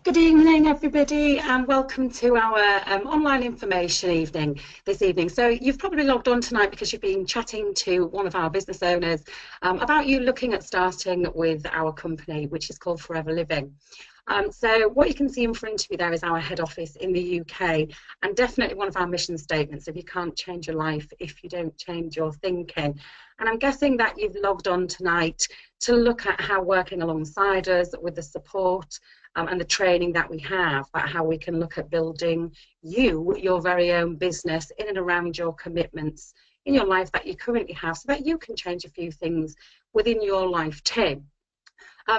Good evening, everybody, and welcome to our online information evening this evening. So you've probably logged on tonight because you've been chatting to one of our business owners about you looking at starting with our company, which is called Forever Living. So what you can see in front of you there is our head office in the UK, and definitely one of our mission statements: if you can't change your life if you don't change your thinking. And I'm guessing that you've logged on tonight to look at how working alongside us with the support and the training that we have, about how we can look at building your very own business in and around your commitments in your life that you currently have, so that you can change a few things within your life too.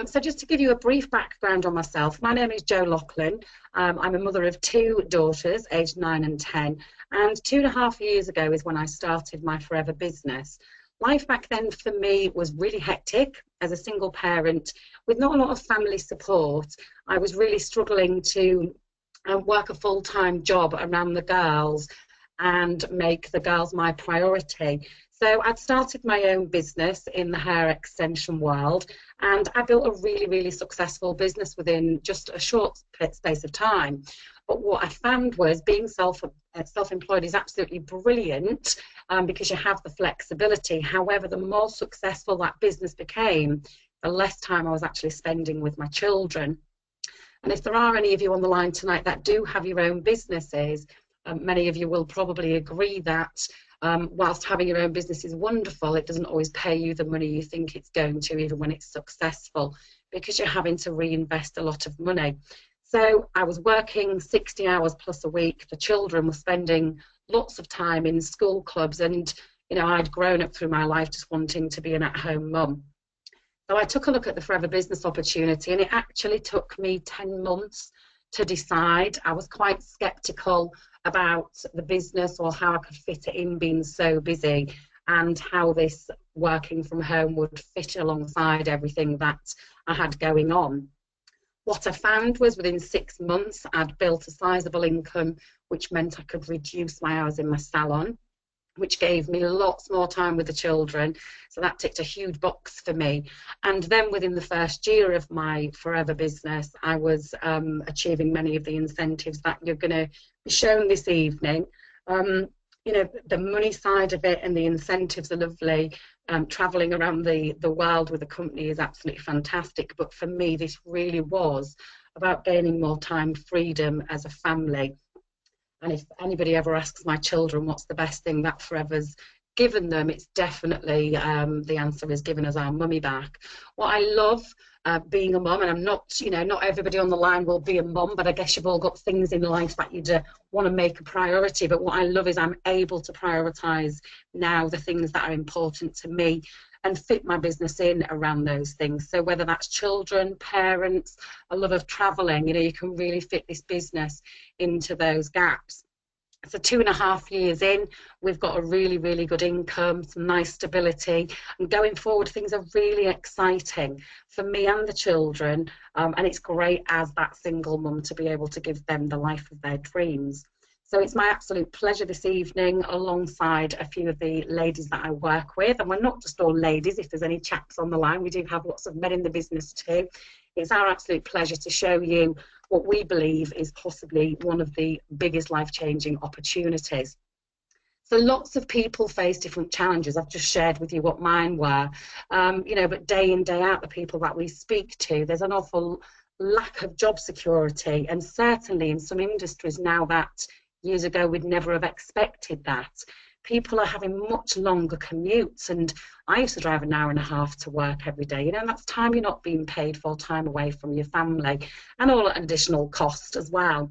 So just to give you a brief background on myself, my name is Jo Loughlin. I'm a mother of two daughters, aged 9 and 10, and 2.5 years ago is when I started my Forever business. Life back then for me was really hectic as a single parent with not a lot of family support. I was really struggling to work a full-time job around the girls and make the girls my priority. So I'd started my own business in the hair extension world, and I built a really, really successful business within just a short space of time. But what I found was being self-employed is absolutely brilliant because you have the flexibility. However, the more successful that business became, the less time I was actually spending with my children. And if there are any of you on the line tonight that do have your own businesses, many of you will probably agree that whilst having your own business is wonderful, it doesn't always pay you the money you think it's going to, even when it's successful, because you're having to reinvest a lot of money. So I was working 60 hours plus a week. The children were spending lots of time in school clubs, and I'd grown up through my life just wanting to be an at-home mum. So I took a look at the Forever business opportunity, and it actually took me 10 months to decide. I was quite skeptical about the business or how I could fit it in, being so busy, and how this working from home would fit alongside everything that I had going on. What I found was within 6 months I'd built a sizable income, which meant I could reduce my hours in my salon, which gave me lots more time with the children. So that ticked a huge box for me. And then within the first year of my Forever business, I was achieving many of the incentives that you're going to be shown this evening. The money side of it and the incentives are lovely. Traveling around the world with the company is absolutely fantastic. But for me, this really was about gaining more time, freedom as a family. And if anybody ever asks my children what's the best thing that Forever's given them, it's definitely the answer is giving us our mummy back. What I love being a mum, and I'm not, not everybody on the line will be a mum, but I guess you've all got things in life that you'd want to make a priority. But what I love is I'm able to prioritise now the things that are important to me and fit my business in around those things. So whether that's children, parents, a love of travelling, you can really fit this business into those gaps. So 2.5 years in, we've got a really, really good income, some nice stability, and going forward things are really exciting for me and the children, and it's great as that single mum to be able to give them the life of their dreams. So it's my absolute pleasure this evening, alongside a few of the ladies that I work with, and we're not just all ladies. If there's any chaps on the line, we do have lots of men in the business too. It's our absolute pleasure to show you what we believe is possibly one of the biggest life-changing opportunities. So lots of people face different challenges. I've just shared with you what mine were, but day in, day out, the people that we speak to, there's an awful lack of job security, and certainly in some industries now that years ago we'd never have expected that. People are having much longer commutes, and I used to drive an hour and a half to work every day, and that's time you're not being paid for, time away from your family, and all at additional cost as well.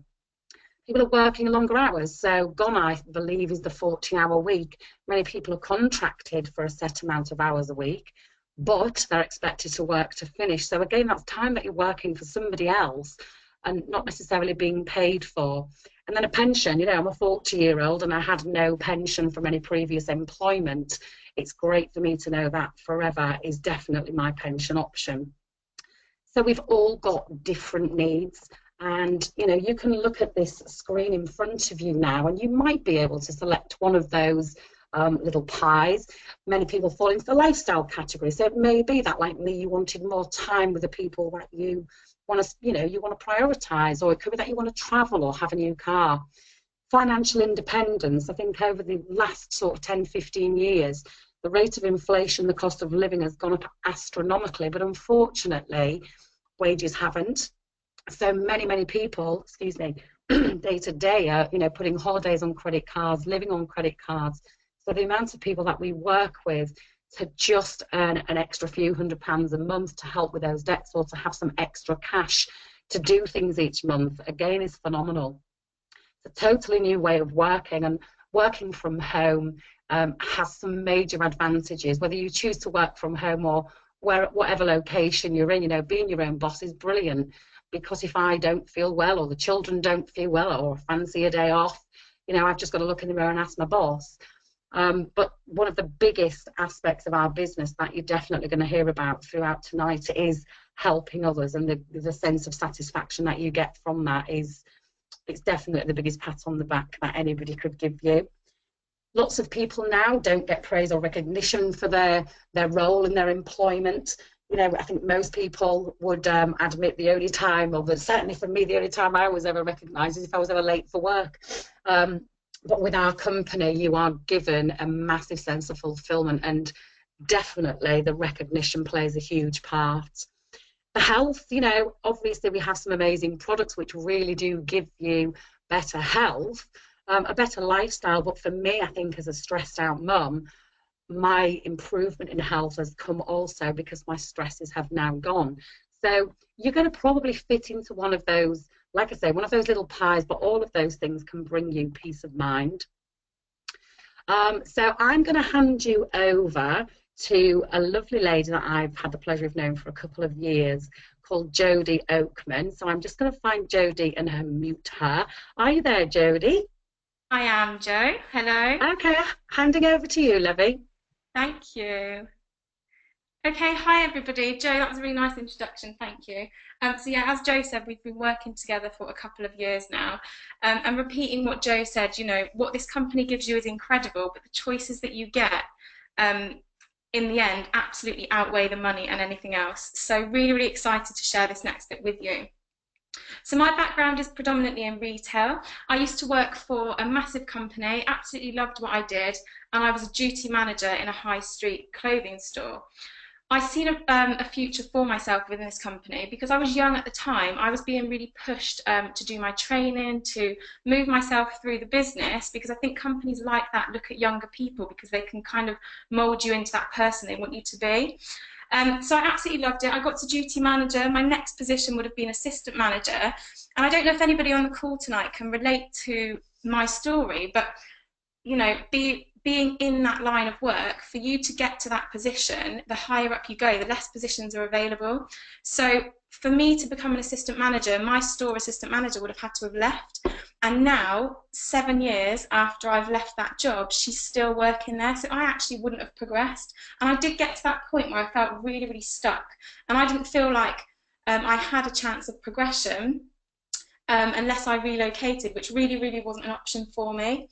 People are working longer hours, so gone, I believe, is the 40-hour week. Many people are contracted for a set amount of hours a week, but they're expected to work to finish. So again, that's time that you're working for somebody else and not necessarily being paid for. And then a pension, I'm a 40-year-old and I had no pension from any previous employment. It's great for me to know that Forever is definitely my pension option. So we've all got different needs, and you can look at this screen in front of you now, and you might be able to select one of those little pies. Many people fall into the lifestyle category, so it may be that, like me, you wanted more time with the people that you want to, you want to prioritize, or it could be that you want to travel or have a new car. Financial independence, I think over the last sort of 10, 15 years, the rate of inflation, the cost of living has gone up astronomically, but unfortunately, wages haven't. So many people, excuse me, day to day are, putting holidays on credit cards, living on credit cards. So the amount of people that we work with to just earn an extra few £100s a month to help with those debts, or to have some extra cash to do things each month, again, is phenomenal. It's a totally new way of working, and working from home has some major advantages, whether you choose to work from home or whatever location you're in. Being your own boss is brilliant, because if I don't feel well, or the children don't feel well, or fancy a day off, I've just got to look in the mirror and ask my boss. But one of the biggest aspects of our business that you're definitely going to hear about throughout tonight is helping others, and the sense of satisfaction that you get from that it's definitely the biggest pat on the back that anybody could give you. Lots of people now don't get praise or recognition for their role in their employment. I think most people would admit the only time, or certainly for me, the only time I was ever recognised is if I was ever late for work. But with our company, you are given a massive sense of fulfilment, and definitely the recognition plays a huge part. The health, obviously we have some amazing products which really do give you better health, a better lifestyle. But for me, I think as a stressed out mum, my improvement in health has come also because my stresses have now gone. So you're going to probably fit into one of those, like I say, one of those little pies, but all of those things can bring you peace of mind. So I'm going to hand you over to a lovely lady that I've had the pleasure of knowing for a couple of years, called Jodie Oakman. So I'm just going to find Jodie and mute her. Are you there, Jodie? I am, Jo. Hello. Okay, handing over to you, Levy. Thank you. Okay, hi everybody. Jo, that was a really nice introduction, thank you. So yeah, as Jo said, we've been working together for a couple of years now. And repeating what Jo said, what this company gives you is incredible, but the choices that you get in the end absolutely outweigh the money and anything else. So really, really excited to share this next bit with you. So my background is predominantly in retail. I used to work for a massive company, absolutely loved what I did, and I was a duty manager in a high street clothing store. I seen a future for myself within this company because I was young at the time. I was being really pushed to do my training, to move myself through the business, because I think companies like that look at younger people because they can kind of mold you into that person they want you to be. So I absolutely loved it. I got to duty manager. My next position would have been assistant manager. And I don't know if anybody on the call tonight can relate to my story, but being in that line of work, for you to get to that position, the higher up you go, the less positions are available. So for me to become an assistant manager, my store assistant manager would have had to have left. And now, 7 years after I've left that job, she's still working there. So I actually wouldn't have progressed. And I did get to that point where I felt really, really stuck. And I didn't feel like I had a chance of progression unless I relocated, which really, really wasn't an option for me.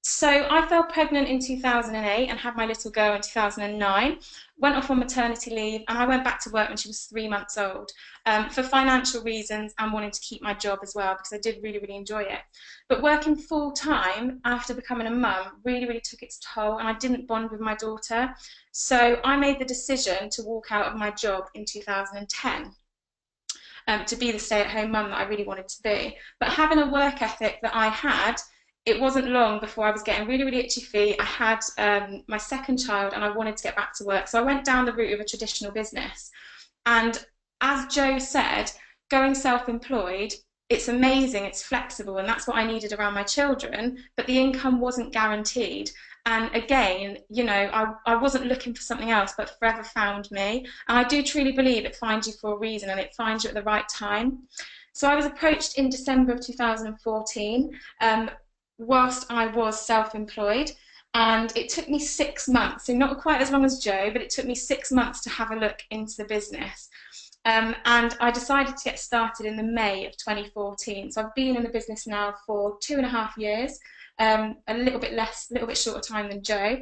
So I fell pregnant in 2008 and had my little girl in 2009, went off on maternity leave, and I went back to work when she was 3 months old for financial reasons and wanting to keep my job as well, because I did really, really enjoy it. But working full time after becoming a mum really, really took its toll, and I didn't bond with my daughter. So I made the decision to walk out of my job in 2010. To be the stay-at-home mum that I really wanted to be. But having a work ethic that I had, it wasn't long before I was getting really, really itchy feet. I had my second child and I wanted to get back to work. So I went down the route of a traditional business. And as Jo said, going self-employed, it's amazing, it's flexible, and that's what I needed around my children, but the income wasn't guaranteed. And again, I wasn't looking for something else, but Forever found me. And I do truly believe it finds you for a reason, and it finds you at the right time. So I was approached in December of 2014. Whilst I was self-employed, and it took me 6 months, so not quite as long as Jo, but it took me 6 months to have a look into the business. And I decided to get started in the May of 2014. So I've been in the business now for 2.5 years, a little bit shorter time than Jo.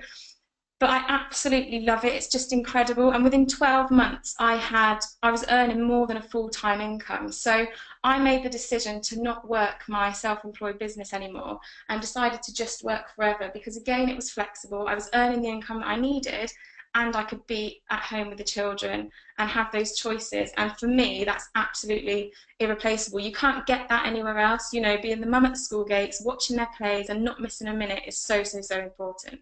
but I absolutely love it. It's just incredible. And within 12 months, I was earning more than a full-time income. So I made the decision to not work my self-employed business anymore and decided to just work forever, because again, it was flexible. I was earning the income that I needed, and I could be at home with the children and have those choices. And for me, that's absolutely irreplaceable. You can't get that anywhere else. You know, being the mum at the school gates, watching their plays and not missing a minute is so, so, so important.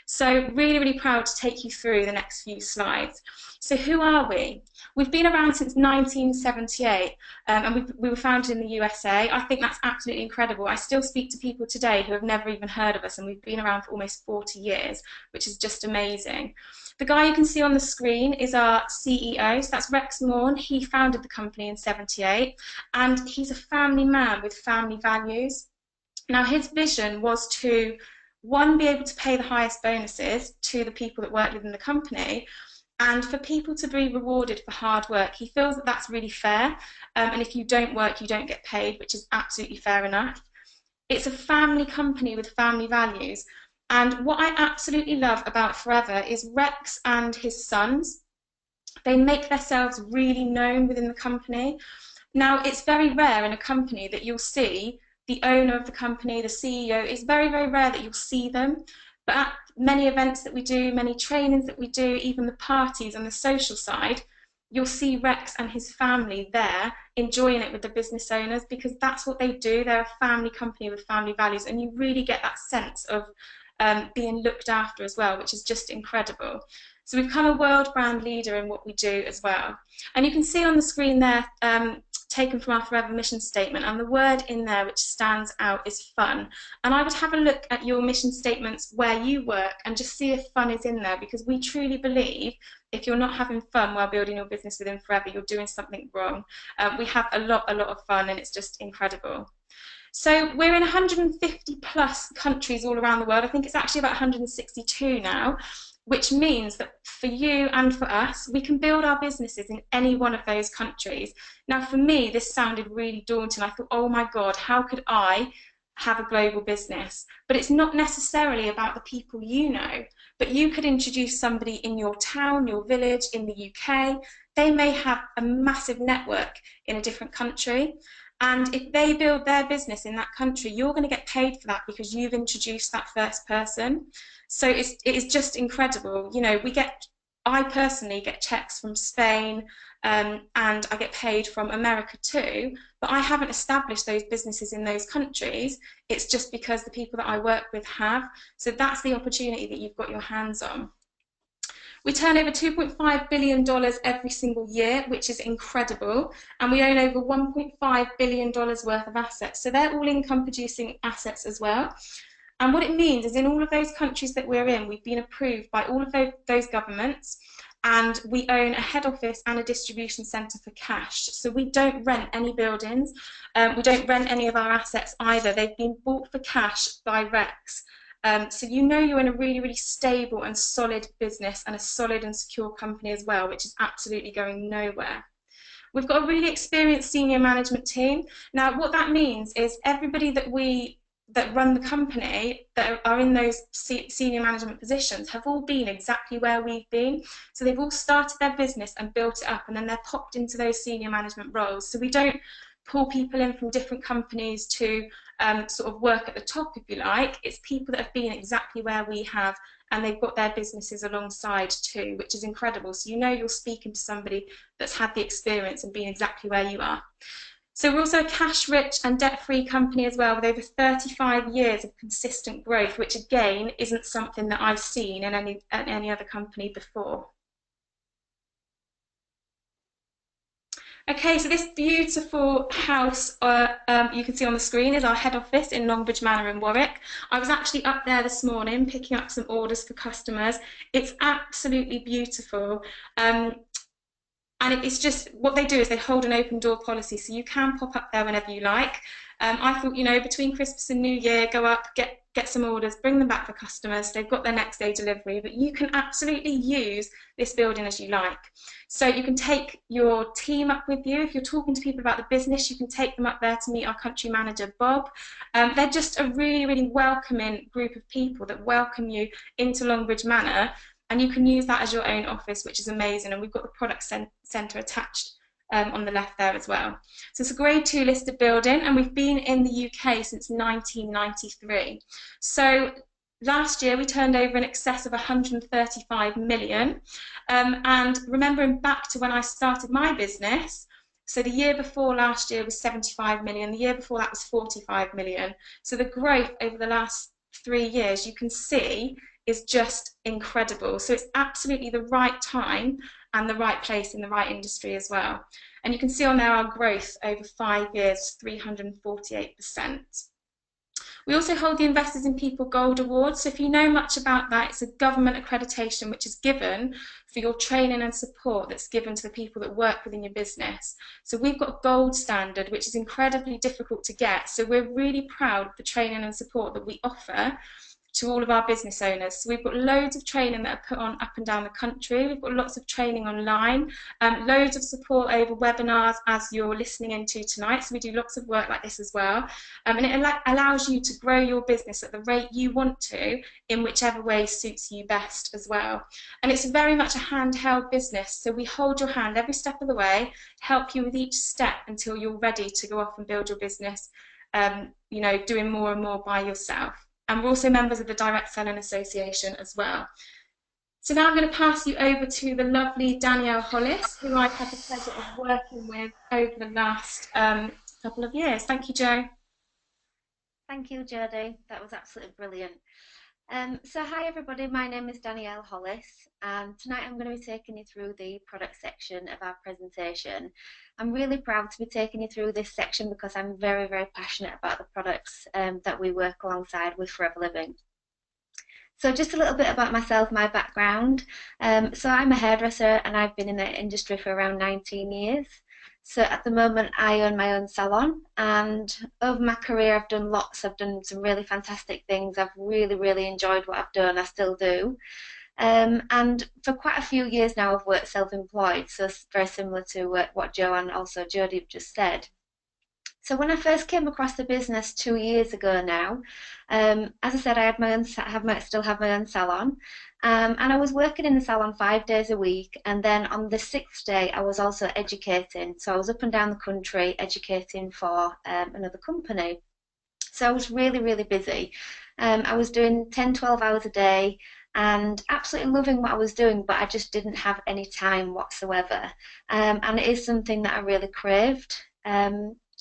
So really, really proud to take you through the next few slides. So who are we? We've been around since 1978, and we were founded in the USA. I think that's absolutely incredible. I still speak to people today who have never even heard of us, and we've been around for almost 40 years, which is just amazing. The guy you can see on the screen is our CEO, so that's Rex Morn. He founded the company in '78, and he's a family man with family values. Now, his vision was to, one, be able to pay the highest bonuses to the people that work within the company, and for people to be rewarded for hard work. He feels that that's really fair, and if you don't work, you don't get paid, which is absolutely fair enough. It's a family company with family values, and what I absolutely love about Forever is Rex and his sons. They make themselves really known within the company. Now, it's very rare in a company that you'll see the owner of the company, the CEO. It's very, very rare that you'll see them. But at many events that we do, many trainings that we do, even the parties and the social side, you'll see Rex and his family there enjoying it with the business owners, because that's what they do. They're a family company with family values, and you really get that sense of being looked after as well, which is just incredible. So we've become a world brand leader in what we do as well. And you can see on the screen there, taken from our Forever mission statement, and the word in there which stands out is fun. And I would have a look at your mission statements where you work and just see if fun is in there, because we truly believe if you're not having fun while building your business within Forever, you're doing something wrong. We have a lot of fun, and it's just incredible. So we're in 150 plus countries all around the world. I think it's actually about 162 now, which means that for you and for us, we can build our businesses in any one of those countries. Now, for me, this sounded really daunting. I thought, oh my God, how could I have a global business? But it's not necessarily about the people you know, but you could introduce somebody in your town, your village, in the UK. They may have a massive network in a different country. And if they build their business in that country, you're going to get paid for that because you've introduced that first person. So it is just incredible. You know, I personally get checks from Spain, and I get paid from America too, but I haven't established those businesses in those countries. It's just because the people that I work with have. So that's the opportunity that you've got your hands on. We turn over $2.5 billion every single year, which is incredible, and we own over $1.5 billion worth of assets. So they're all income producing assets as well. And what it means is in all of those countries that we're in, we've been approved by all of those governments, and we own a head office and a distribution centre for cash. So we don't rent any buildings, we don't rent any of our assets either. They've been bought for cash by Rex. So you know you're in a really, really stable and solid business and a solid and secure company as well, which is absolutely going nowhere. We've got a really experienced senior management team. Now, what that means is everybody that run the company, that are in those senior management positions, have all been exactly where we've been. So they've all started their business and built it up, and then they're popped into those senior management roles. So we don't pull people in from different companies to sort of work at the top, if you like. It's people that have been exactly where we have, and they've got their businesses alongside too, which is incredible. So you know you're speaking to somebody that's had the experience and been exactly where you are. So we're also a cash-rich and debt-free company as well, with over 35 years of consistent growth, which again isn't something that I've seen in any other company before. Okay, so this beautiful house you can see on the screen is our head office in Longbridge Manor in Warwick. I was actually up there this morning picking up some orders for customers. It's absolutely beautiful. And it's just, what they do is they hold an open door policy, so you can pop up there whenever you like. I thought, you know, between Christmas and New Year, go up, get some orders, bring them back for customers. They've got their next day delivery, but you can absolutely use this building as you like. So you can take your team up with you. If you're talking to people about the business, you can take them up there to meet our country manager, Bob. They're just a really, really welcoming group of people that welcome you into Longbridge Manor, and you can use that as your own office, which is amazing. And we've got the product centre attached on the left there as well. So it's a Grade 2 listed building, and we've been in the UK since 1993. So last year we turned over in excess of 135 million. And remembering back to when I started my business, so the year before last year was 75 million, the year before that was 45 million. So the growth over the last 3 years, you can see, is just incredible. So it's absolutely the right time and the right place in the right industry as well. And you can see on there our growth over 5 years, 348%. We also hold the Investors in People Gold Award. So if you know much about that, it's a government accreditation which is given for your training and support that's given to the people that work within your business. So we've got gold standard, which is incredibly difficult to get. So we're really proud of the training and support that we offer to all of our business owners. So we've got loads of training that are put on up and down the country. We've got lots of training online, loads of support over webinars as you're listening into tonight. So we do lots of work like this as well. And it allows you to grow your business at the rate you want to, in whichever way suits you best as well. And it's very much a handheld business. So we hold your hand every step of the way, help you with each step until you're ready to go off and build your business, you know, doing more and more by yourself. And we're also members of the Direct Selling Association as well. So now I'm going to pass you over to the lovely Danielle Hollis, who I've had the pleasure of working with over the last couple of years. Thank you, Jo. Thank you, Jodie. That was absolutely brilliant. So hi everybody, my name is Danielle Hollis, and tonight I'm going to be taking you through the product section of our presentation. I'm really proud to be taking you through this section because I'm very, very passionate about the products that we work alongside with Forever Living. So just a little bit about myself, my background. So I'm a hairdresser and I've been in the industry for around 19 years. So at the moment I own my own salon, and over my career I've done lots. I've done some really fantastic things. I've really, really enjoyed what I've done. I still do. And for quite a few years now I've worked self-employed, so it's very similar to what Jo and also Jodie have just said. So when I first came across the business 2 years ago now, as I said, I had still have my own salon, and I was working in the salon 5 days a week, and then on the 6th day I was also educating. So I was up and down the country educating for another company. So I was really, really busy. I was doing 10-12 hours a day and absolutely loving what I was doing, but I just didn't have any time whatsoever. And it is something that I really craved.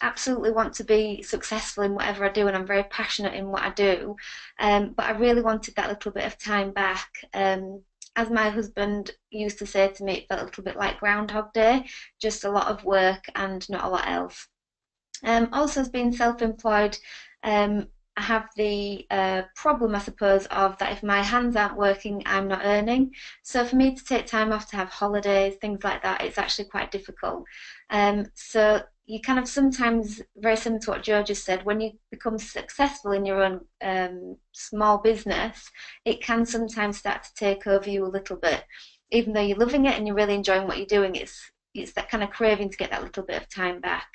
Absolutely want to be successful in whatever I do, and I'm very passionate in what I do, but I really wanted that little bit of time back. As my husband used to say to me, it felt a little bit like Groundhog Day, just a lot of work and not a lot else. Also, as being self-employed, I have the problem, I suppose, of that if my hands aren't working, I'm not earning. So for me to take time off to have holidays, things like that, it's actually quite difficult. So you kind of sometimes, very similar to what Jo just said, when you become successful in your own small business, it can sometimes start to take over you a little bit. Even though you're loving it and you're really enjoying what you're doing, it's that kind of craving to get that little bit of time back.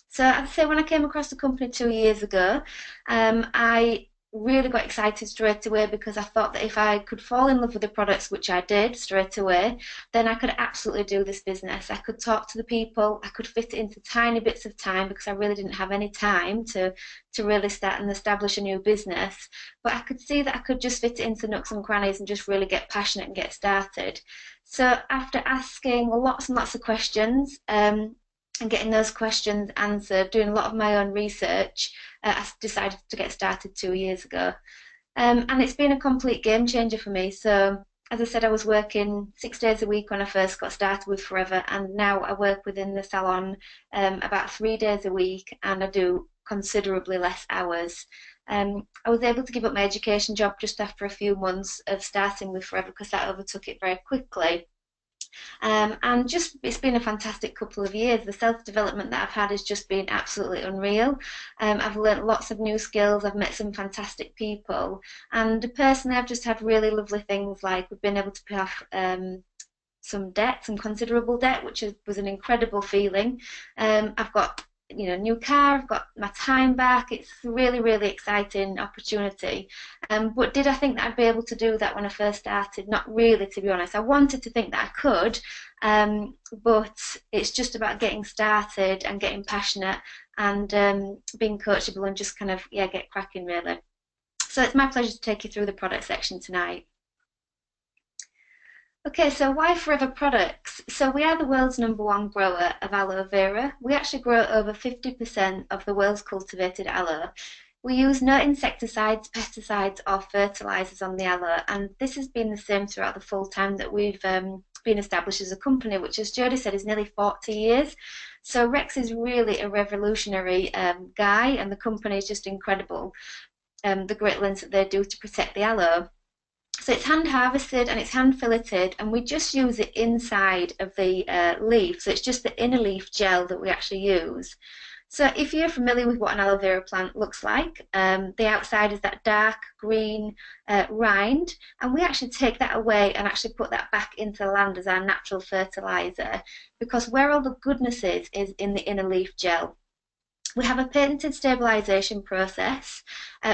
So I'd say when I came across the company 2 years ago, I really got excited straight away because I thought that if I could fall in love with the products, which I did straight away, then I could absolutely do this business. I could talk to the people, I could fit it into tiny bits of time because I really didn't have any time to really start and establish a new business. But I could see that I could just fit it into nooks and crannies and just really get passionate and get started. So after asking lots and lots of questions, and getting those questions answered, doing a lot of my own research, I decided to get started 2 years ago. And it's been a complete game changer for me. So as I said, I was working 6 days a week when I first got started with Forever, and now I work within the salon about 3 days a week, and I do considerably less hours. I was able to give up my education job just after a few months of starting with Forever because that overtook it very quickly. And just it's been a fantastic couple of years. The self-development that I've had has just been absolutely unreal. I've learnt lots of new skills, I've met some fantastic people, and personally I've just had really lovely things, like we've been able to pay off some debt, some considerable debt, which was an incredible feeling. I've got new car, I've got my time back. It's a really, really exciting opportunity. But did I think that I'd be able to do that when I first started? Not really, to be honest. I wanted to think that I could, but it's just about getting started and getting passionate and being coachable and just kind of, get cracking, really. So it's my pleasure to take you through the product section tonight. Okay, so why Forever Products? So we are the world's #1 grower of aloe vera. We actually grow over 50% of the world's cultivated aloe. We use no insecticides, pesticides or fertilisers on the aloe, and this has been the same throughout the full time that we've been established as a company, which, as Jodie said, is nearly 40 years. So Rex is really a revolutionary guy, and the company is just incredible, the great lengths that they do to protect the aloe. So it's hand harvested and it's hand filleted, and we just use it inside of the leaf. So it's just the inner leaf gel that we actually use. So if you're familiar with what an aloe vera plant looks like, the outside is that dark green rind, and we actually take that away and actually put that back into the land as our natural fertilizer, because where all the goodness is in the inner leaf gel. We have a patented stabilisation process,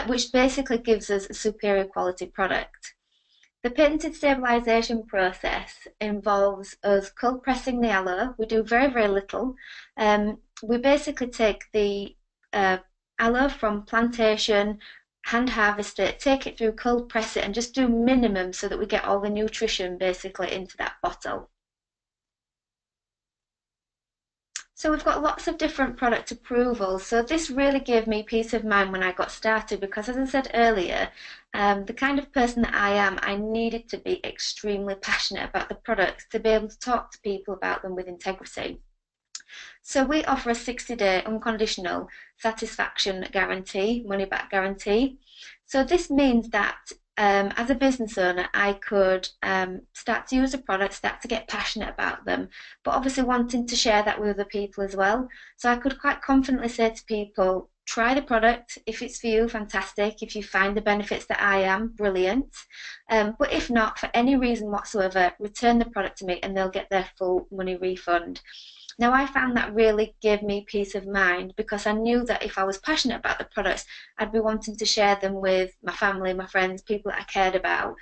which basically gives us a superior quality product. The patented stabilisation process involves us cold pressing the aloe. We do very, very little. We basically take the aloe from plantation, hand harvest it, take it through, cold press it, and just do minimum so that we get all the nutrition basically into that bottle. So we've got lots of different product approvals. So this really gave me peace of mind when I got started, because as I said earlier, the kind of person that I am, I needed to be extremely passionate about the products to be able to talk to people about them with integrity. So we offer a 60-day unconditional satisfaction guarantee, money back guarantee. So this means that as a business owner, I could start to use a product, start to get passionate about them, but obviously wanting to share that with other people as well. So I could quite confidently say to people, try the product. If it's for you, fantastic. If you find the benefits that I am, brilliant. But if not, for any reason whatsoever, return the product to me and they'll get their full money refund. Now, I found that really gave me peace of mind, because I knew that if I was passionate about the products, I'd be wanting to share them with my family, my friends, people that I cared about.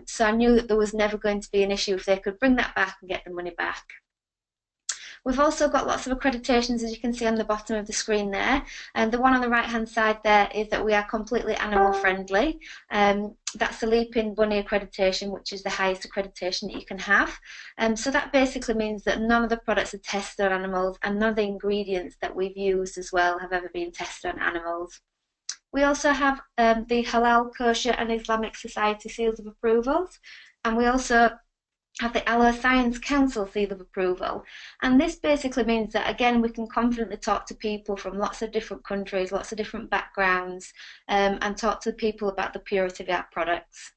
So I knew that there was never going to be an issue if they could bring that back and get the money back. We've also got lots of accreditations, as you can see on the bottom of the screen there. And the one on the right-hand side there is that we are completely animal friendly. That's the Leaping Bunny accreditation, which is the highest accreditation that you can have. So that basically means that none of the products are tested on animals, and none of the ingredients that we've used as well have ever been tested on animals. We also have the Halal, Kosher and Islamic Society seals of approvals, and we also have the Aloe Science Council seal of approval. And this basically means that, again, we can confidently talk to people from lots of different countries, lots of different backgrounds, and talk to people about the purity of our products.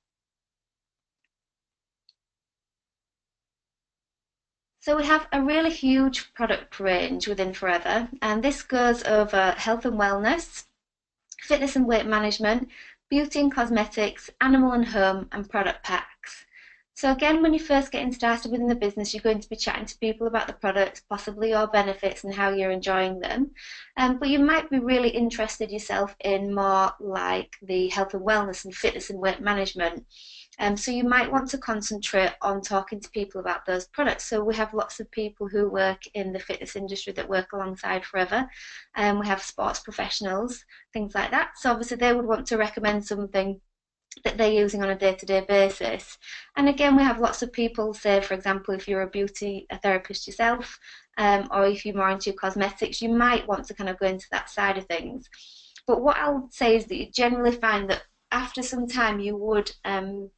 So we have a really huge product range within Forever, and this goes over health and wellness, fitness and weight management, beauty and cosmetics, animal and home, and product packs. So again, when you're first getting started within the business, you're going to be chatting to people about the products, possibly your benefits and how you're enjoying them. But you might be really interested yourself in more like the health and wellness and fitness and weight management. So you might want to concentrate on talking to people about those products. So we have lots of people who work in the fitness industry that work alongside Forever. We have sports professionals, things like that. So obviously they would want to recommend something that they're using on a day-to-day basis. And again, we have lots of people, say for example, if you're a therapist yourself, or if you're more into cosmetics, you might want to kind of go into that side of things. But what I'll say is that you generally find that after some time you would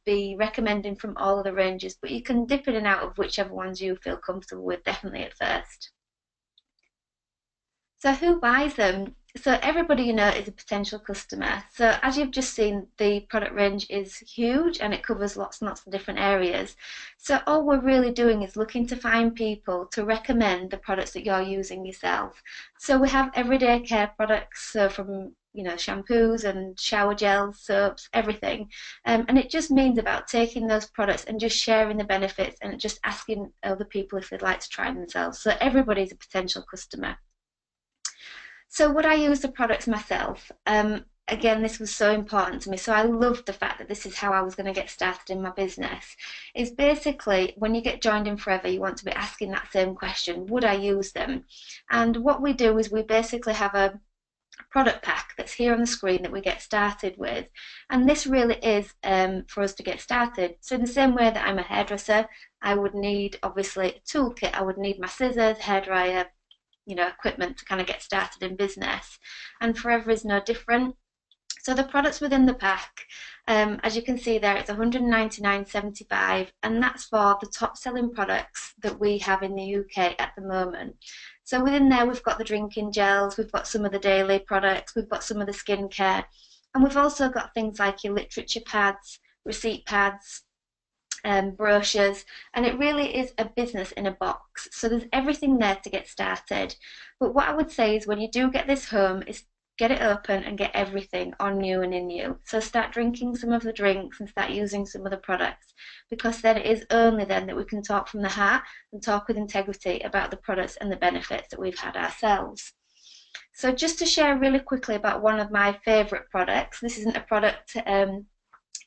be recommending from all of the ranges, but you can dip in and out of whichever ones you feel comfortable with, definitely at first. So who buys them? So everybody you know is a potential customer. So as you've just seen, the product range is huge and it covers lots and lots of different areas. So all we're really doing is looking to find people to recommend the products that you're using yourself. So we have everyday care products, so from shampoos and shower gels, soaps, everything. And it just means about taking those products and just sharing the benefits and just asking other people if they'd like to try themselves. So everybody's a potential customer. So would I use the products myself? Again, this was so important to me. So I loved the fact that this is how I was going to get started in my business. Is basically when you get joined in Forever, you want to be asking that same question, would I use them? And what we do is we basically have a product pack that's here on the screen that we get started with, and this really is for us to get started. So in the same way that I'm a hairdresser, I would need obviously a toolkit. I would need my scissors, hairdryer, equipment to kind of get started in business, and Forever is no different. So the products within the pack, as you can see there, it's $199.75, and that's for the top selling products that we have in the UK at the moment. So within there we've got the drinking gels, we've got some of the daily products, we've got some of the skincare, and we've also got things like your literature pads, receipt pads, brochures, and it really is a business in a box. So there's everything there to get started. But what I would say is when you do get this home is get it open and get everything on you and in you. So start drinking some of the drinks and start using some of the products, because then it is only then that we can talk from the heart and talk with integrity about the products and the benefits that we've had ourselves. So just to share really quickly about one of my favourite products, this isn't a product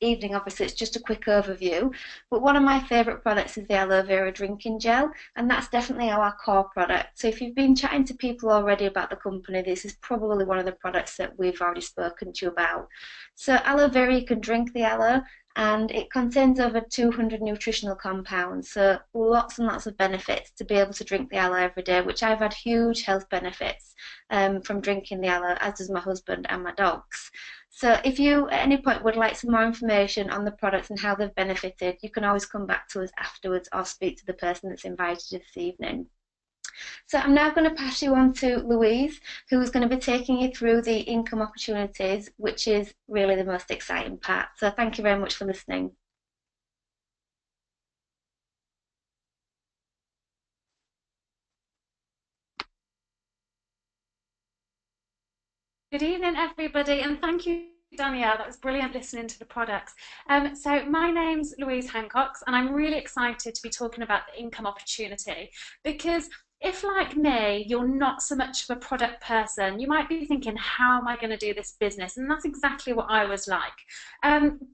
evening, obviously, it's just a quick overview, but one of my favourite products is the aloe vera drinking gel, and that's definitely our core product. So if you've been chatting to people already about the company, this is probably one of the products that we've already spoken to you about. So aloe vera, you can drink the aloe, and it contains over 200 nutritional compounds, so lots and lots of benefits to be able to drink the aloe every day, which I've had huge health benefits from drinking the aloe, as does my husband and my dogs. So if you at any point would like some more information on the products and how they've benefited, you can always come back to us afterwards or speak to the person that's invited you this evening. So I'm now going to pass you on to Louise, who is going to be taking you through the income opportunities, which is really the most exciting part. So thank you very much for listening. Good evening, everybody, and thank you, Danielle. That was brilliant listening to the products. So my name's Louise Hancox, and I'm really excited to be talking about the income opportunity, because if, like me, you're not so much of a product person, you might be thinking, how am I going to do this business? And that's exactly what I was like.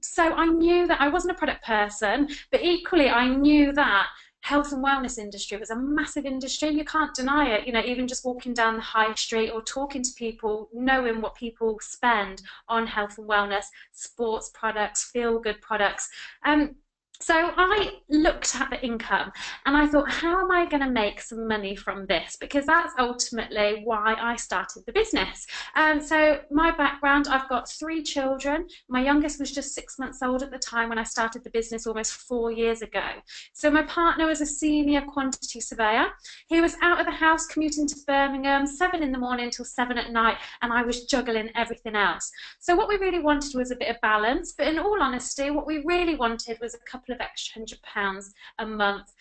So I knew that I wasn't a product person, but equally I knew that health and wellness industry was a massive industry. You can't deny it. Even just walking down the high street or talking to people, knowing what people spend on health and wellness, sports products, feel-good products. So I looked at the income and I thought, how am I going to make some money from this? Because that's ultimately why I started the business. So my background, I've got 3 children. My youngest was just 6 months old at the time when I started the business almost 4 years ago. So my partner was a senior quantity surveyor. He was out of the house commuting to Birmingham 7 in the morning till 7 at night, and I was juggling everything else. So what we really wanted was a bit of balance, but in all honesty, what we really wanted was a couple of extra £100 a month,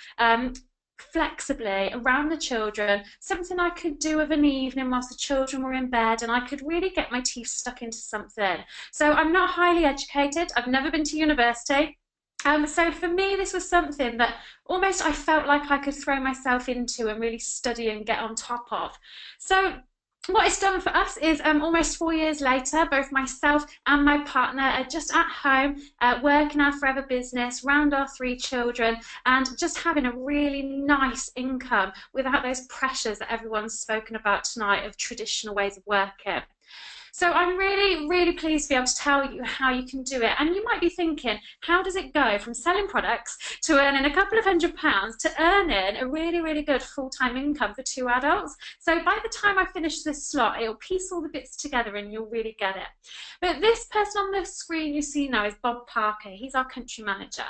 flexibly around the children, something I could do of an evening whilst the children were in bed, and I could really get my teeth stuck into something. So I'm not highly educated, I've never been to university. So for me, this was something that almost I felt like I could throw myself into and really study and get on top of. So what it's done for us is almost 4 years later, both myself and my partner are just at home, working our Forever business, round our 3 children, and just having a really nice income without those pressures that everyone's spoken about tonight of traditional ways of working. So I'm really, really pleased to be able to tell you how you can do it. And you might be thinking, how does it go from selling products to earning a couple of £100 to earning a really, really good full-time income for 2 adults? So by the time I finish this slot, it'll piece all the bits together and you'll really get it. But this person on the screen you see now is Bob Parker. He's our country manager.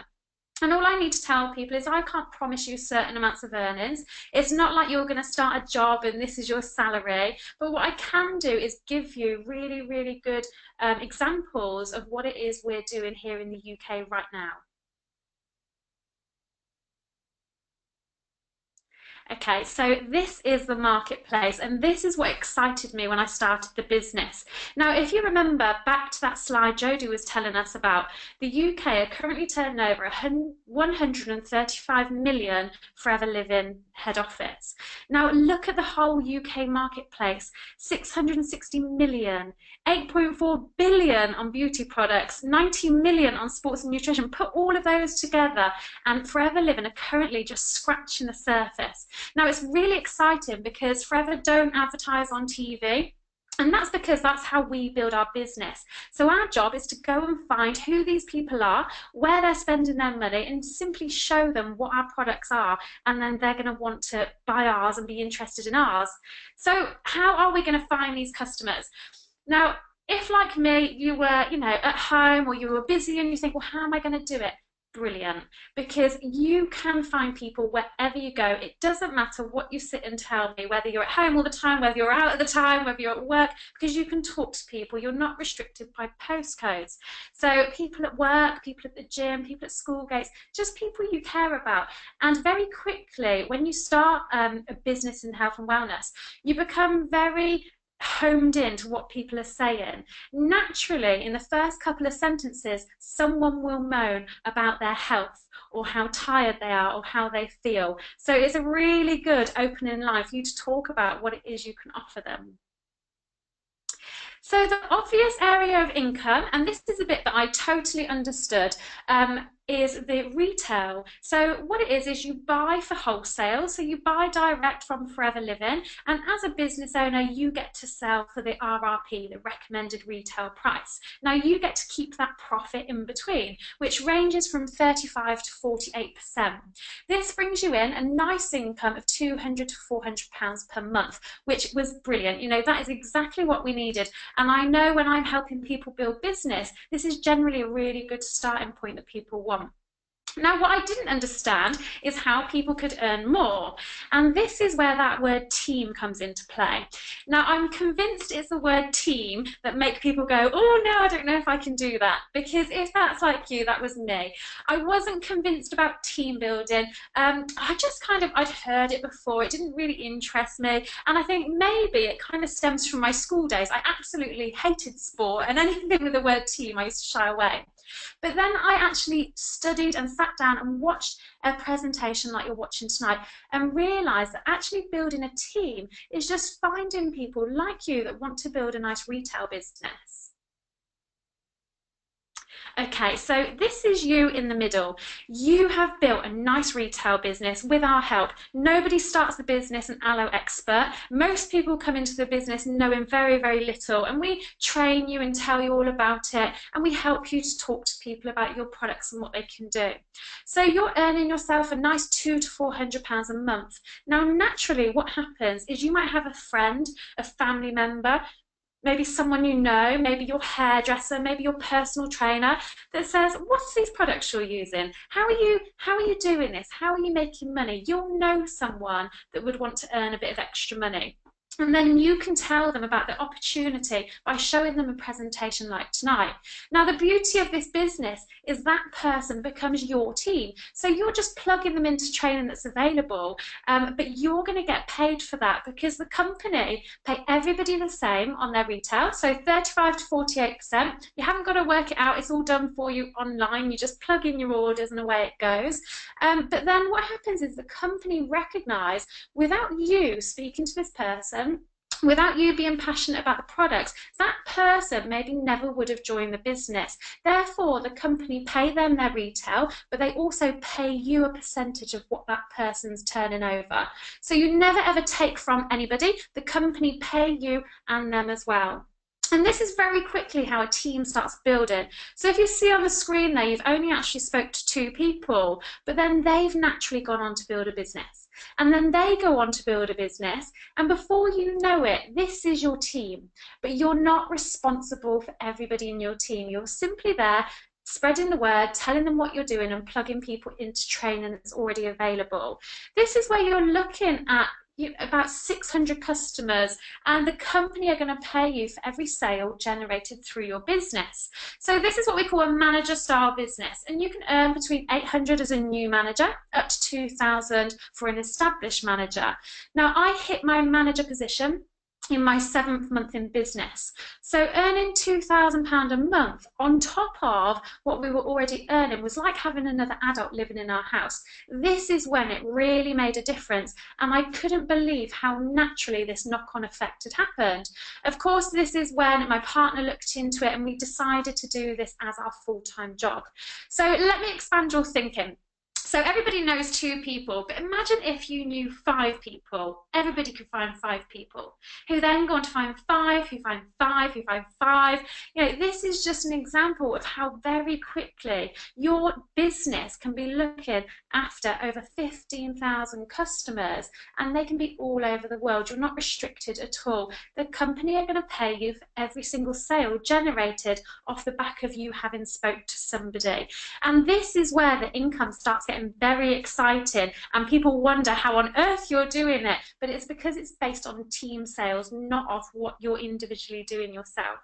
And all I need to tell people is I can't promise you certain amounts of earnings. It's not like you're going to start a job and this is your salary. But what I can do is give you really, really good examples of what it is we're doing here in the UK right now. Okay, so this is the marketplace, and this is what excited me when I started the business. Now, if you remember back to that slide Jodie was telling us about, the UK are currently turning over 135 million Forever Living head office. Now, look at the whole UK marketplace, 660 million, 8.4 billion on beauty products, 90 million on sports and nutrition. Put all of those together, and Forever Living are currently just scratching the surface. Now, it's really exciting because Forever don't advertise on TV. And that's because that's how we build our business. So our job is to go and find who these people are, where they're spending their money, and simply show them what our products are, and then they're going to want to buy ours and be interested in ours. So how are we going to find these customers? Now, if like me, you were, at home, or you were busy and you think, well, how am I going to do it? Brilliant, because you can find people wherever you go. It doesn't matter what you sit and tell me, whether you're at home all the time, whether you're out at the time, whether you're at work, because you can talk to people. You're not restricted by postcodes. So people at work, people at the gym, people at school gates, just people you care about. And very quickly, when you start a business in health and wellness, you become very homed in to what people are saying. Naturally, in the first couple of sentences, someone will moan about their health or how tired they are or how they feel. So it's a really good opening line for you to talk about what it is you can offer them. So the obvious area of income, and this is a bit that I totally understood, is the retail. So what it is you buy for wholesale, so you buy direct from Forever Living, and as a business owner you get to sell for the RRP, the recommended retail price. Now you get to keep that profit in between, which ranges from 35 to 48%. This brings you in a nice income of £200 to £400 per month, which was brilliant. That is exactly what we needed. And I know when I'm helping people build business, this is generally a really good starting point that people want. Now, what I didn't understand is how people could earn more. And this is where that word team comes into play. Now, I'm convinced it's the word team that make people go, oh no, I don't know if I can do that. Because if that's like you, that was me. I wasn't convinced about team building. I just I'd heard it before. It didn't really interest me. And I think maybe it kind of stems from my school days. I absolutely hated sport, and anything with the word team, I used to shy away. But then I actually studied and sat down and watched a presentation like you're watching tonight and realised that actually building a team is just finding people like you that want to build a nice retail business. Okay, so this is you in the middle. You have built a nice retail business with our help. Nobody starts the business an aloe expert. Most people come into the business knowing very, very little, and we train you and tell you all about it, and we help you to talk to people about your products and what they can do. So you're earning yourself a nice £200 to £400 a month. Now, naturally, what happens is you might have a friend, a family member, maybe someone you know, maybe your hairdresser, maybe your personal trainer, that says, what's these products you're using? How are you doing this? How are you making money? You'll know someone that would want to earn a bit of extra money. And then you can tell them about the opportunity by showing them a presentation like tonight. Now, the beauty of this business is that person becomes your team. So you're just plugging them into training that's available, but you're going to get paid for that because the company pay everybody the same on their retail, so 35 to 48%. You haven't got to work it out. It's all done for you online. You just plug in your orders and away it goes. But then what happens is the company recognise, without you speaking to this person, without you being passionate about the products, that person maybe never would have joined the business. Therefore, the company pay them their retail, but they also pay you a percentage of what that person's turning over. So you never ever take from anybody. The company pay you and them as well. And this is very quickly how a team starts building. So if you see on the screen there, you've only actually spoke to 2 people, but then they've naturally gone on to build a business. And then they go on to build a business, and before you know it, this is your team. But you're not responsible for everybody in your team. You're simply there spreading the word, telling them what you're doing and plugging people into training that's already available. This is where you're looking at about 600 customers, and the company are going to pay you for every sale generated through your business. So this is what we call a manager style business, and you can earn between 800 as a new manager up to 2,000 for an established manager. Now, I hit my manager position in my 7th month in business. So earning £2,000 a month on top of what we were already earning was like having another adult living in our house. This is when it really made a difference, and I couldn't believe how naturally this knock-on effect had happened. Of course, this is when my partner looked into it and we decided to do this as our full-time job. So let me expand your thinking. So everybody knows 2 people, but imagine if you knew 5 people. Everybody could find 5 people, who then go on to find 5, who find 5, who find 5. You know, this is just an example of how very quickly your business can be looking after over 15,000 customers, and they can be all over the world. You're not restricted at all. The company are going to pay you for every single sale generated off the back of you having spoke to somebody. And this is where the income starts getting very exciting, and people wonder how on earth you're doing it, but it's because it's based on team sales, not off what you're individually doing yourself.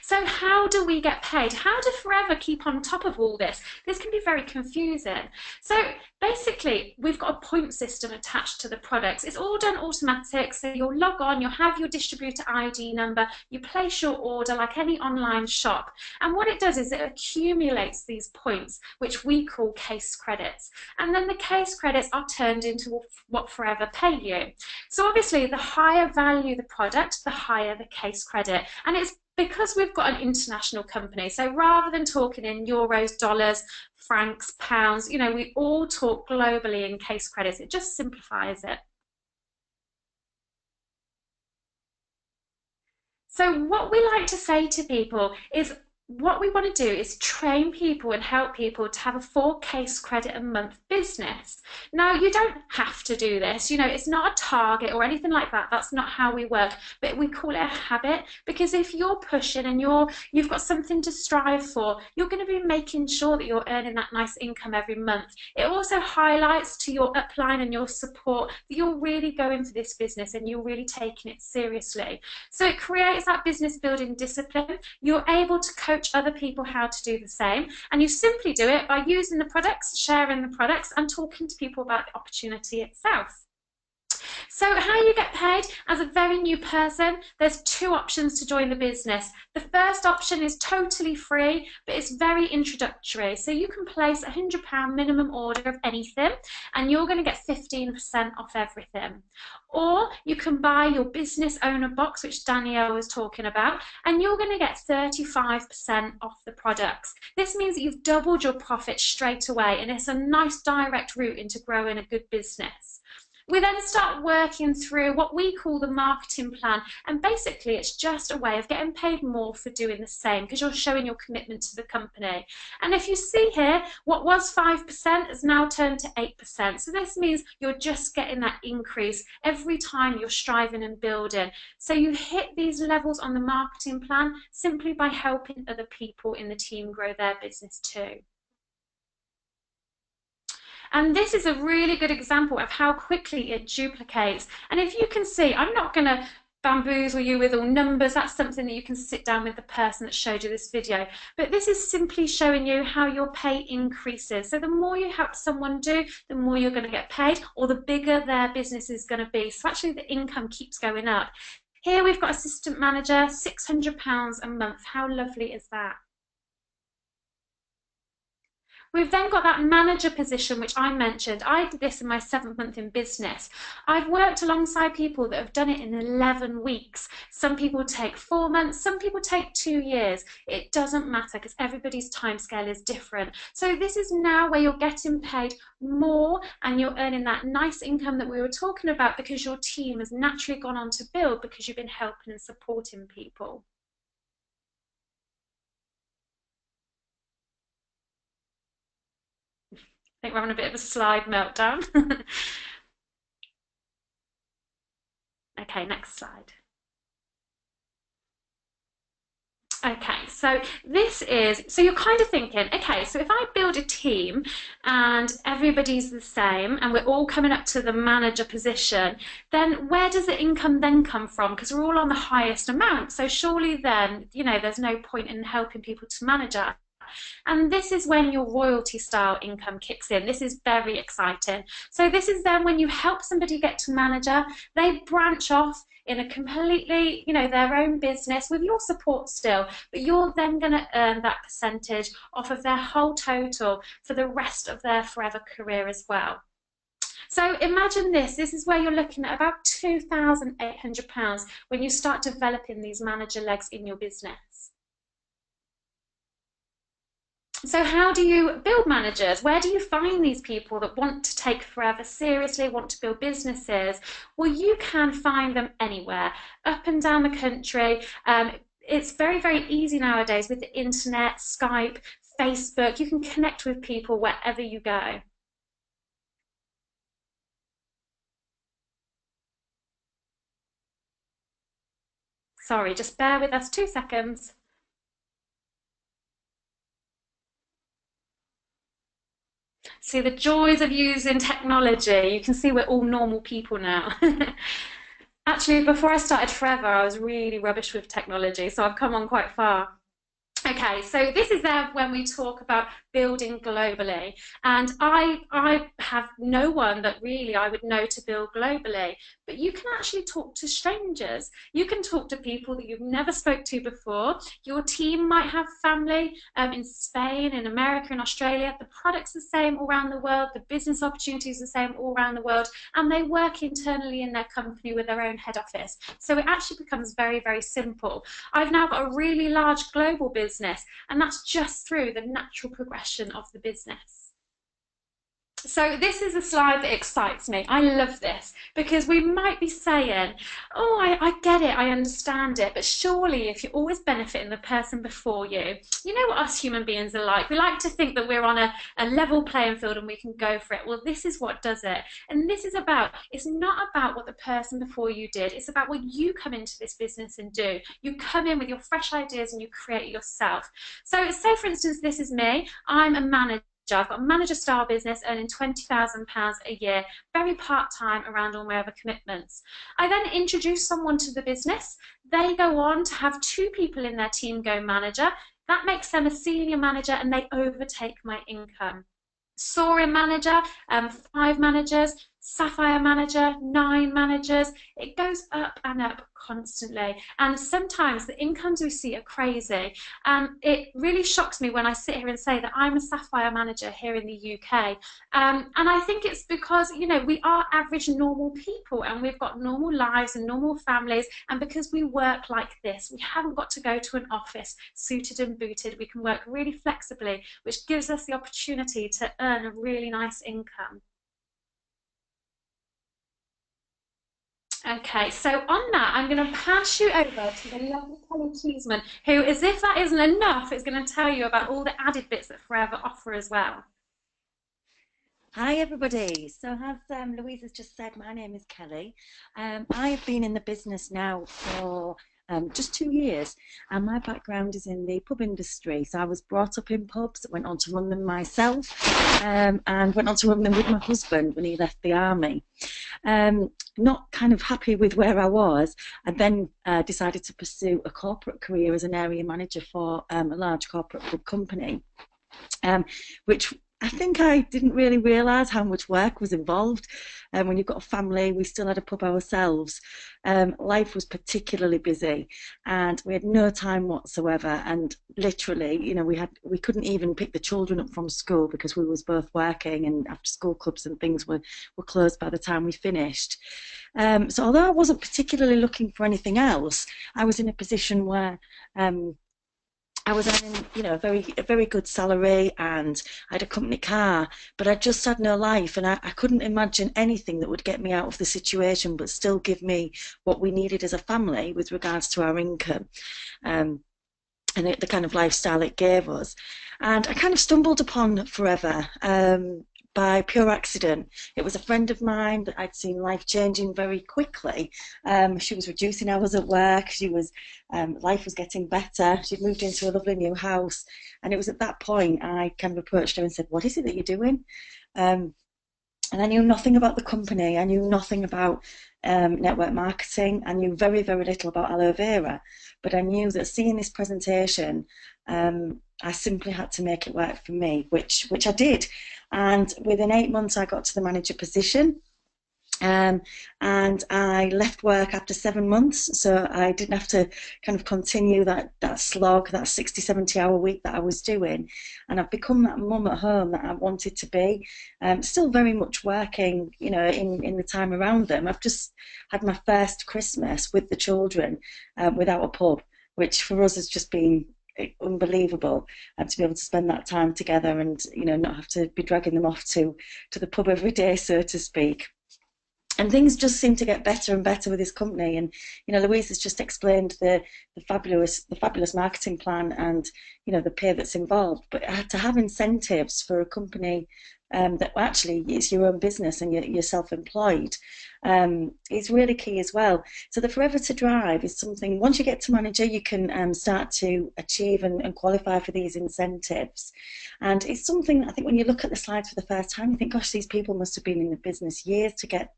So how do we get paid? How do Forever keep on top of all this? This can be very confusing. So basically, we've got a point system attached to the products. It's all done automatic. So you'll log on, you'll have your distributor ID number, you place your order like any online shop. And what it does is it accumulates these points, which we call case credits. And then the case credits are turned into what Forever pay you. So obviously, the higher value the product, the higher the case credit. And it's because we've got an international company, so rather than talking in euros, dollars, francs, pounds, you know, we all talk globally in case credits. It just simplifies it. So what we like to say to people is, what we want to do is train people and help people to have a 4 case credit a month business. Now, you don't have to do this, you know, it's not a target or anything like that. That's not how we work, but we call it a habit, because if you're pushing and you've got something to strive for, you're going to be making sure that you're earning that nice income every month. It also highlights to your upline and your support that you're really going for this business and you're really taking it seriously. So it creates that business building discipline. You're able to coach other people how to do the same, and you simply do it by using the products, sharing the products, and talking to people about the opportunity itself. So how you get paid as a very new person, there's 2 options to join the business. The first option is totally free, but it's very introductory. So you can place a £100 minimum order of anything, and you're going to get 15% off everything. Or you can buy your business owner box, which Danielle was talking about, and you're going to get 35% off the products. This means that you've doubled your profit straight away, and it's a nice direct route into growing a good business. We then start working through what we call the marketing plan, and basically it's just a way of getting paid more for doing the same, because you're showing your commitment to the company. And if you see here, what was 5% has now turned to 8%. So this means you're just getting that increase every time you're striving and building. So you hit these levels on the marketing plan simply by helping other people in the team grow their business too. And this is a really good example of how quickly it duplicates. And if you can see, I'm not going to bamboozle you with all numbers. That's something that you can sit down with the person that showed you this video. But this is simply showing you how your pay increases. So the more you help someone do, the more you're going to get paid, or the bigger their business is going to be. So actually the income keeps going up. Here we've got assistant manager, £600 a month. How lovely is that? We've then got that manager position, which I mentioned. I did this in my 7th month in business. I've worked alongside people that have done it in 11 weeks. Some people take 4 months, some people take 2 years. It doesn't matter, because everybody's timescale is different. So this is now where you're getting paid more and you're earning that nice income that we were talking about, because your team has naturally gone on to build because you've been helping and supporting people. I think we're having a bit of a slide meltdown. Okay, next slide. Okay, so so you're kind of thinking, okay, so if I build a team and everybody's the same and we're all coming up to the manager position, then where does the income then come from? Because we're all on the highest amount. So surely then, there's no point in helping people to manage us. And this is when your royalty style income kicks in. This is very exciting. So this is then when you help somebody get to manager, they branch off in a completely, their own business with your support still, but you're then going to earn that percentage off of their whole total for the rest of their forever career as well. So imagine this is where you're looking at about £2,800 when you start developing these manager legs in your business. So how do you build managers? Where do you find these people that want to take forever seriously, want to build businesses? Well, you can find them anywhere, up and down the country. It's very, very easy nowadays with the internet, Skype, Facebook. You can connect with people wherever you go. Sorry, just bear with us 2 seconds. See the joys of using technology. You can see we're all normal people now. Actually, before I started Forever, I was really rubbish with technology, so I've come on quite far. Okay, so this is there when we talk about building globally, and I have no one that really I would know to build globally, but you can actually talk to strangers. You can talk to people that you've never spoke to before. Your team might have family in Spain, in America, in Australia. The product's the same all around the world, the business opportunities the same all around the world, and they work internally in their company with their own head office. So it actually becomes very, very simple. I've now got a really large global business, and that's just through the natural progression of the business. So this is a slide that excites me. I love this because we might be saying, oh, I get it, I understand it, but surely if you're always benefiting the person before you, you know what us human beings are like. We like to think that we're on a level playing field and we can go for it. Well, this is what does it. And this is it's not about what the person before you did. It's about what you come into this business and do. You come in with your fresh ideas and you create it yourself. So say, for instance, this is me. I'm a manager. I've got a manager style business earning £20,000 a year, very part-time around all my other commitments. I then introduce someone to the business. They go on to have 2 people in their team go manager. That makes them a senior manager and they overtake my income. Soaring manager, 5 managers, Sapphire manager, 9 managers. It goes up and up constantly, and sometimes the incomes we see are crazy. It really shocks me when I sit here and say that I'm a Sapphire manager here in the UK, and I think it's because we are average normal people and we've got normal lives and normal families, and because we work like this, we haven't got to go to an office suited and booted. We can work really flexibly, which gives us the opportunity to earn a really nice income. Okay, so on that, I'm going to pass you over to the lovely Kelly Cheeseman, who, as if that isn't enough, is going to tell you about all the added bits that Forever offer as well. Hi everybody. So as Louise has just said, my name is Kelly. I have been in the business now for just 2 years, and my background is in the pub industry. So I was brought up in pubs, went on to run them myself, and went on to run them with my husband when he left the army. Not kind of happy with where I was, I then decided to pursue a corporate career as an area manager for a large corporate pub company, which I think I didn't really realise how much work was involved. When you've got a family, we still had a pub ourselves. Life was particularly busy, and we had no time whatsoever. And literally, we couldn't even pick the children up from school because we was both working, and after school clubs and things were closed by the time we finished. So although I wasn't particularly looking for anything else, I was in a position where I was earning, a very good salary, and I had a company car, but I just had no life, and I couldn't imagine anything that would get me out of the situation but still give me what we needed as a family with regards to our income, and the kind of lifestyle it gave us. And I kind of stumbled upon Forever by pure accident. It was a friend of mine that I'd seen life changing very quickly. She was reducing hours at work. She was life was getting better. She'd moved into a lovely new house, and it was at that point I kind of approached her and said, "What is it that you're doing?" And I knew nothing about the company. I knew nothing about network marketing. I knew very, very little about aloe vera. But I knew that seeing this presentation, I simply had to make it work for me, which I did. And within 8 months, I got to the manager position. And I left work after 7 months, so I didn't have to kind of continue that slog, that 60, 70-hour week that I was doing. And I've become that mum at home that I wanted to be. Still very much working, you know, in the time around them. I've just had my first Christmas with the children without a pub, which for us has just been unbelievable, to be able to spend that time together and, you know, not have to be dragging them off to the pub every day, so to speak. And things just seem to get better and better with this company. And, you know, Louise has just explained the fabulous marketing plan and, you know, the pay that's involved. But to have incentives for a company that actually it's your own business and you're self-employed is really key as well. So the Forever to Drive is something, once you get to manager, you can start to achieve and qualify for these incentives. And it's something, I think, when you look at the slides for the first time, you think, gosh, these people must have been in the business years to get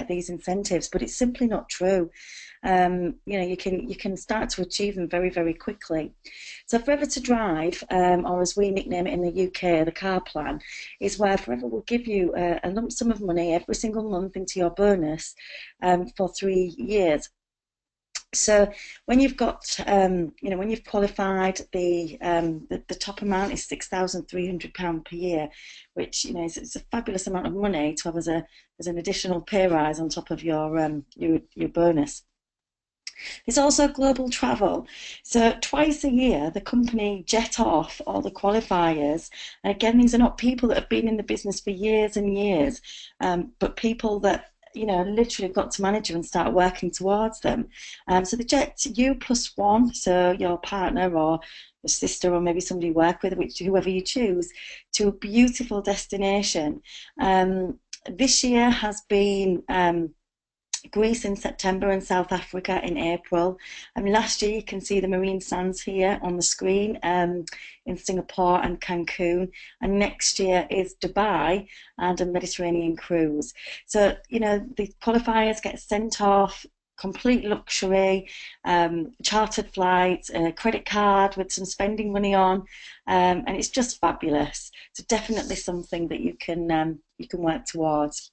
these incentives, but it's simply not true. You know, you can start to achieve them very, very quickly. So Forever to Drive, or as we nickname it in the UK, the car plan, is where Forever will give you a lump sum of money every single month into your bonus for 3 years. So when you've got, you know, when you've qualified, the top amount is £6,300 per year, which, you know, it's a fabulous amount of money to have as an additional pay rise on top of your bonus. There's also global travel. So twice a year, the company jet off all the qualifiers. And again, these are not people that have been in the business for years and years, but people that, you know, literally got to manager and start working towards them. So they jet you plus one, so your partner or your sister or maybe somebody you work with, whoever you choose, to a beautiful destination. This year has been Greece in September and South Africa in April. Last year, you can see the marine sands here on the screen in Singapore and Cancun. And next year is Dubai and a Mediterranean cruise. So, you know, the qualifiers get sent off, complete luxury, chartered flights, a credit card with some spending money on, and it's just fabulous. So definitely something that you can work towards.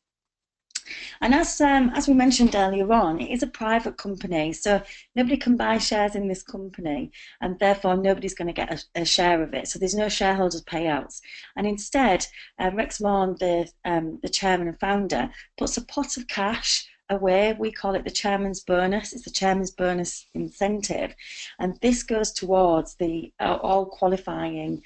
And as we mentioned earlier on, it is a private company, so nobody can buy shares in this company, and therefore nobody's going to get a share of it. So there's no shareholders payouts. And instead, Rex Maughan, the chairman and founder, puts a pot of cash away. We call it the chairman's bonus. It's the chairman's bonus incentive, and this goes towards the all qualifying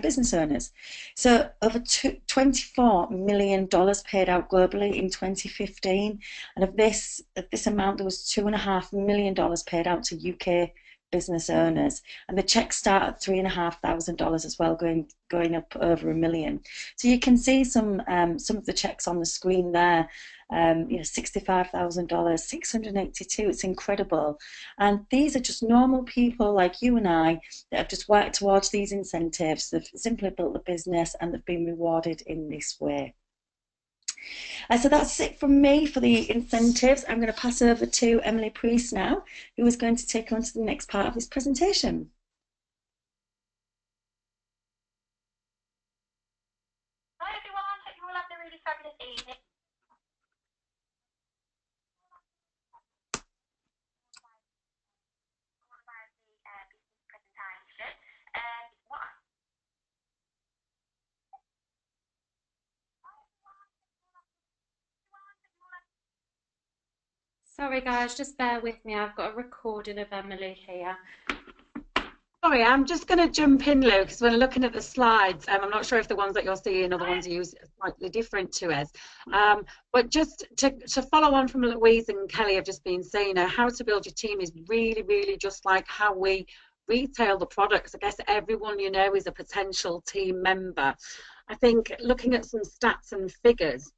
business owners. So over $24 million paid out globally in 2015, and of this amount, there was $2.5 million paid out to UK business owners, and the checks start at $3,500 as well, going up over $1 million. So you can see some of the checks on the screen there. You know, $65,000, 682. It's incredible, and these are just normal people like you and I that have just worked towards these incentives. They've simply built the business and they've been rewarded in this way. So that's it from me for the incentives. I'm going to pass over to Emily Priest now, who is going to take on to the next part of this presentation. Hi everyone, hope you all have a really fabulous evening. Sorry guys, just bear with me. I've got a recording of Emily here. Sorry, I'm just going to jump in, Lou, because when looking at the slides, I'm not sure if the ones that you're seeing or the ones you use are slightly different to us. But just to follow on from Louise and Kelly have just been saying, how to build your team is really, really just like how we retail the products. I guess everyone you know is a potential team member. I think looking at some stats and figures,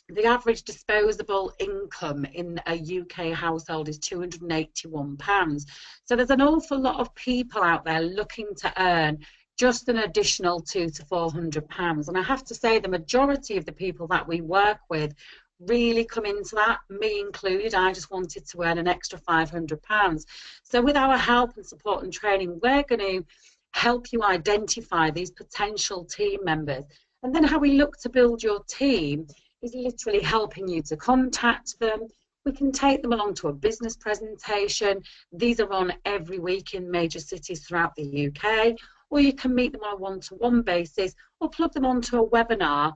the average disposable income in a UK household is £281. So there's an awful lot of people out there looking to earn just an additional £200 to £400. And I have to say the majority of the people that we work with really come into that, me included. I just wanted to earn an extra £500. So with our help and support and training, we're going to help you identify these potential team members. And then how we look to build your team is literally helping you to contact them. We can take them along to a business presentation. These are on every week in major cities throughout the UK, or you can meet them on a one-to-one basis or plug them onto a webinar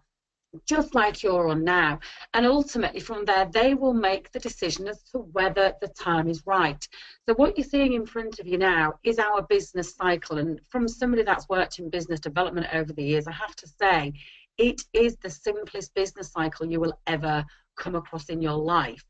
just like you're on now. And ultimately from there, they will make the decision as to whether the time is right. So what you're seeing in front of you now is our business cycle. And from somebody that's worked in business development over the years, I have to say, it is the simplest business cycle you will ever come across in your life.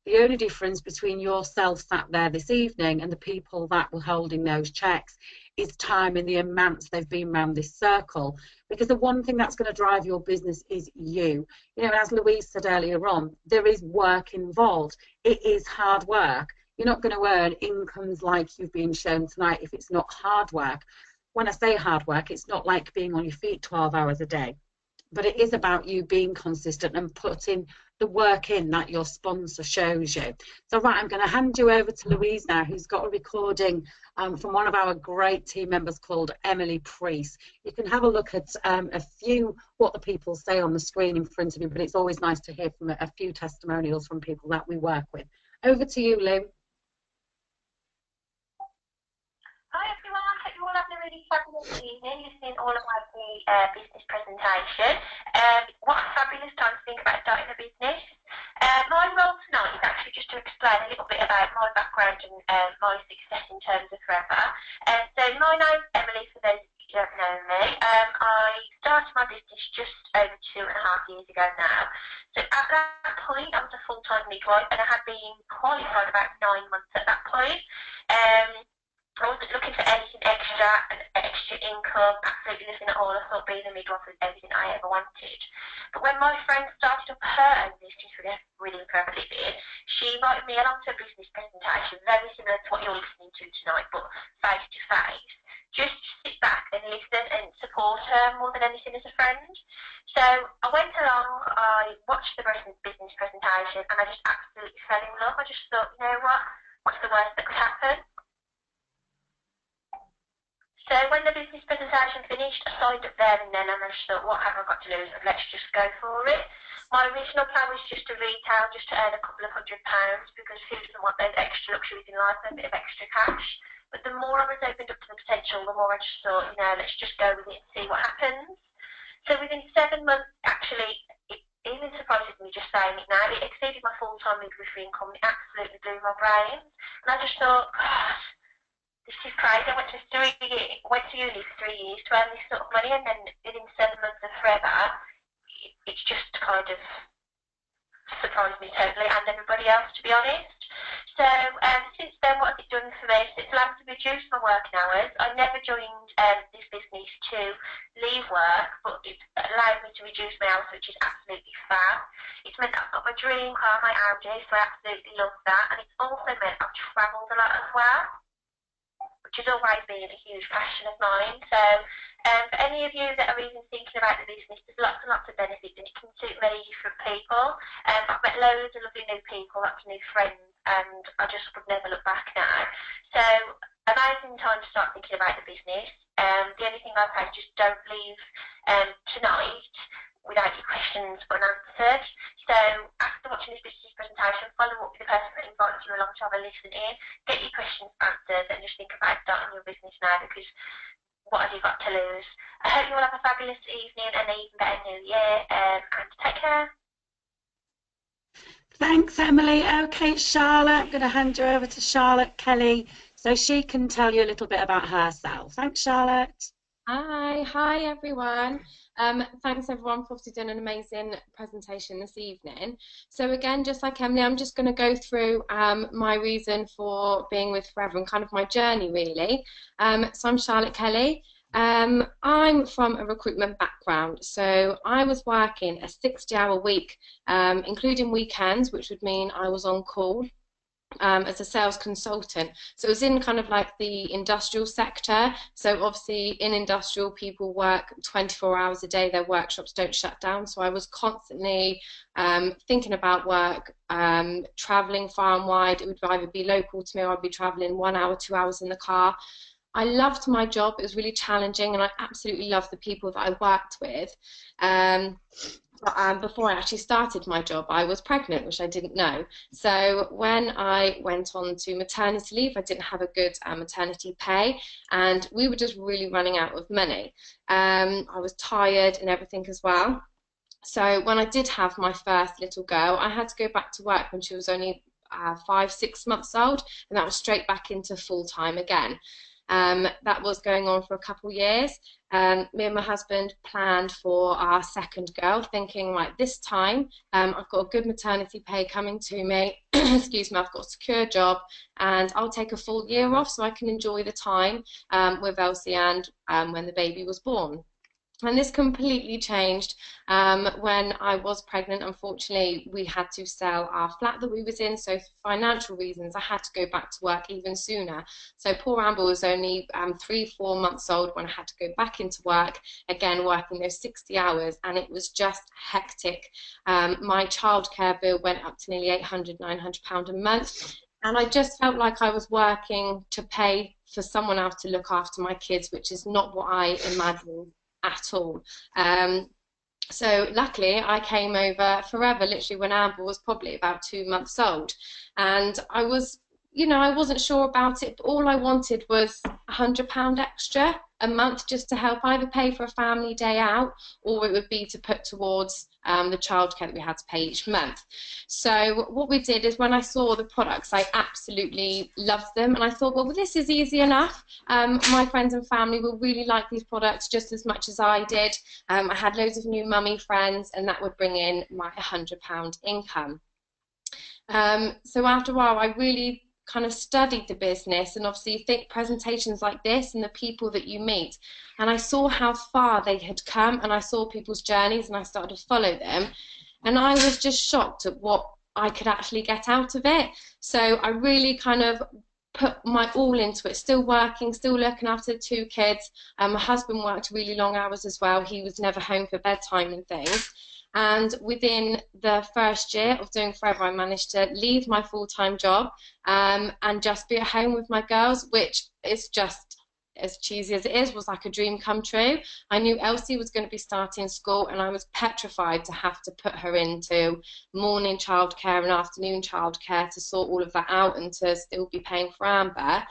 The only difference between yourself sat there this evening and the people that were holding those checks is time and the amounts they've been around this circle. Because the one thing that's going to drive your business is you. You know, as Louise said earlier on, there is work involved. It is hard work. You're not going to earn incomes like you've been shown tonight if it's not hard work. When I say hard work, it's not like being on your feet 12 hours a day. But it is about you being consistent and putting the work in that your sponsor shows you. So right, I'm going to hand you over to Louise now, who's got a recording from one of our great team members called Emily Priest. You can have a look at a few what the people say on the screen in front of you, but it's always nice to hear from a few testimonials from people that we work with. Over to you, Lou. Hi everyone, hope you all having a really fabulous evening listening all about the business presentation. What a fabulous time to think about starting a business. My role tonight is actually just to explain a little bit about my background and my success in terms of Forever. So my name's Emily, for those of you who don't know me. I started my business just over 2.5 years ago now. So at that point I was a full-time midwife and I had been qualified about 9 months at that point. I wasn't looking for anything extra, extra income, absolutely nothing at all. I thought being a midwife was everything I ever wanted. But when my friend started up her own business with a really incredible living, she invited me along to a business presentation, very similar to what you're listening to tonight, but face to face. Just to sit back and listen and support her more than anything as a friend. So I went along, I watched the business presentation, and I just absolutely fell in love. I just thought, you know what, what's the worst that could happen? So when the business presentation finished, I signed up there and then, and I just thought, what have I got to lose? Let's just go for it. My original plan was just to retail, just to earn a couple of £100, because who doesn't want those extra luxuries in life, a bit of extra cash? But the more I was opened up to the potential, the more I just thought, you know, let's just go with it and see what happens. So within 7 months, actually, it even surprises me just saying it now, it exceeded my full-time midwifery income. It absolutely blew my brains. And I just thought, God, this is crazy. I went to uni for 3 years to earn this sort of money, and then within 7 months of Forever, it's just kind of surprised me totally, and everybody else, to be honest. So since then, what has it done for me? It's allowed me to reduce my working hours. I never joined this business to leave work, but it's allowed me to reduce my hours, which is absolutely fab. It's meant I've got my dream car, my Audi, so I absolutely love that, and it's also meant I've travelled a lot as well, which has always been a huge passion of mine. So for any of you that are even thinking about the business, there's lots and lots of benefits, and it can suit many different people. I've met loads of lovely new people, lots of new friends, and I just would never look back now. So amazing time to start thinking about the business. The only thing I'd say is just don't leave tonight without your questions unanswered. So after watching this business presentation, follow up with the person that invites you along to have a listen in, get your questions answered, and just think about starting your business now, because what have you got to lose? I hope you all have a fabulous evening and an even better new year, and take care. Thanks, Emily. Okay, Charlotte, I'm going to hand you over to Charlotte Kelly so she can tell you a little bit about herself. Thanks, Charlotte. Hi everyone. Thanks everyone for doing an amazing presentation this evening. So again, just like Emily, I'm just going to go through my reason for being with Forever and kind of my journey really. So I'm Charlotte Kelly. I'm from a recruitment background, so I was working a 60-hour week, including weekends, which would mean I was on call as a sales consultant. So it was in kind of like the industrial sector. So obviously in industrial, people work 24 hours a day, their workshops don't shut down. So I was constantly thinking about work, traveling far and wide. It would either be local to me or I'd be traveling 1 hour, 2 hours in the car. I loved my job. It was really challenging, and I absolutely loved the people that I worked with. But before I actually started my job, I was pregnant, which I didn't know. So when I went on to maternity leave, I didn't have a good maternity pay, and we were just really running out of money. I was tired and everything as well. So when I did have my first little girl, I had to go back to work when she was only 5, 6 months old, and that was straight back into full-time again. That was going on for a couple of years. Me and my husband planned for our second girl, thinking, right, this time I've got a good maternity pay coming to me, excuse me, I've got a secure job, and I'll take a full year off so I can enjoy the time with Elsie and when the baby was born. And this completely changed when I was pregnant. Unfortunately, we had to sell our flat that we was in, so for financial reasons I had to go back to work even sooner. So poor Amber was only 3, 4 months old when I had to go back into work, again working those 60 hours, and it was just hectic. My childcare bill went up to nearly £800, £900 a month, and I just felt like I was working to pay for someone else to look after my kids, which is not what I imagined at all. So luckily I came over forever, literally when Amber was probably about 2 months old, and I was, you know, I wasn't sure about it, but all I wanted was £100 extra a month just to help either pay for a family day out, or it would be to put towards the childcare that we had to pay each month. So what we did is, when I saw the products, I absolutely loved them, and I thought, well, this is easy enough. My friends and family will really like these products just as much as I did. I had loads of new mummy friends, and that would bring in my £100 income. So after a while, I really kind of studied the business, and obviously you think presentations like this and the people that you meet, and I saw how far they had come, and I saw people's journeys, and I started to follow them, and I was just shocked at what I could actually get out of it. So I really kind of put my all into it, still working, still looking after the 2 kids. My husband worked really long hours as well. He was never home for bedtime and things. And within the first year of doing Forever, I managed to leave my full-time job and just be at home with my girls, which is just, as cheesy as it is, was like a dream come true. I knew Elsie was going to be starting school, and I was petrified to have to put her into morning childcare and afternoon childcare to sort all of that out and to still be paying for Amber.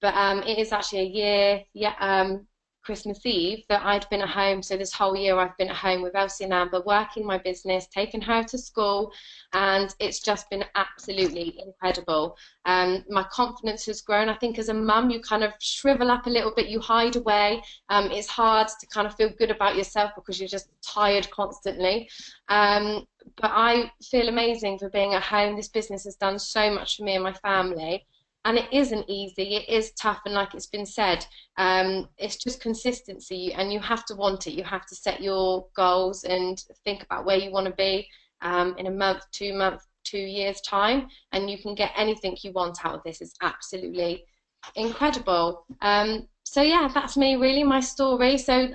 But it is actually a year, Christmas Eve, that I'd been at home. So this whole year I've been at home with Elsie and Amber, working my business, taking her to school, and it's just been absolutely incredible. My confidence has grown. I think as a mum, you kind of shrivel up a little bit, you hide away. It's hard to kind of feel good about yourself because you're just tired constantly. But I feel amazing for being at home. This business has done so much for me and my family. And it isn't easy, it is tough, and like it's been said, it's just consistency, and you have to want it. You have to set your goals and think about where you want to be in a month, 2 months, 2 years' time, and you can get anything you want out of this. It's absolutely incredible. So yeah, that's me really, my story. So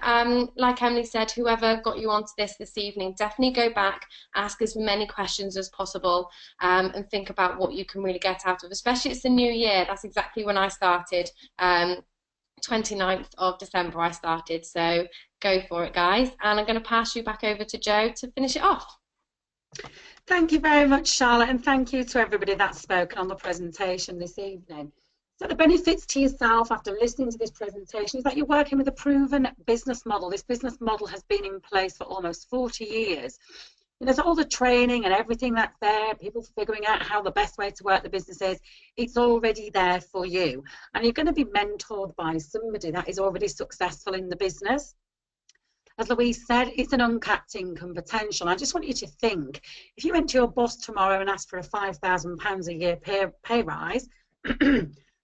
like Emily said, whoever got you onto this evening, definitely go back, ask as many questions as possible, and think about what you can really get out of, especially it's the new year. That's exactly when I started. 29th of December I started, so go for it, guys. And I'm going to pass you back over to Jo to finish it off. Thank you very much, Charlotte, and thank you to everybody that's spoken on the presentation this evening. So the benefits to yourself after listening to this presentation is that you're working with a proven business model. This business model has been in place for almost 40 years. And there's all the training and everything that's there, people figuring out how the best way to work the business is. It's already there for you. And you're going to be mentored by somebody that is already successful in the business. As Louise said, it's an uncapped income potential. I just want you to think, if you went to your boss tomorrow and asked for a £5,000 a year pay rise,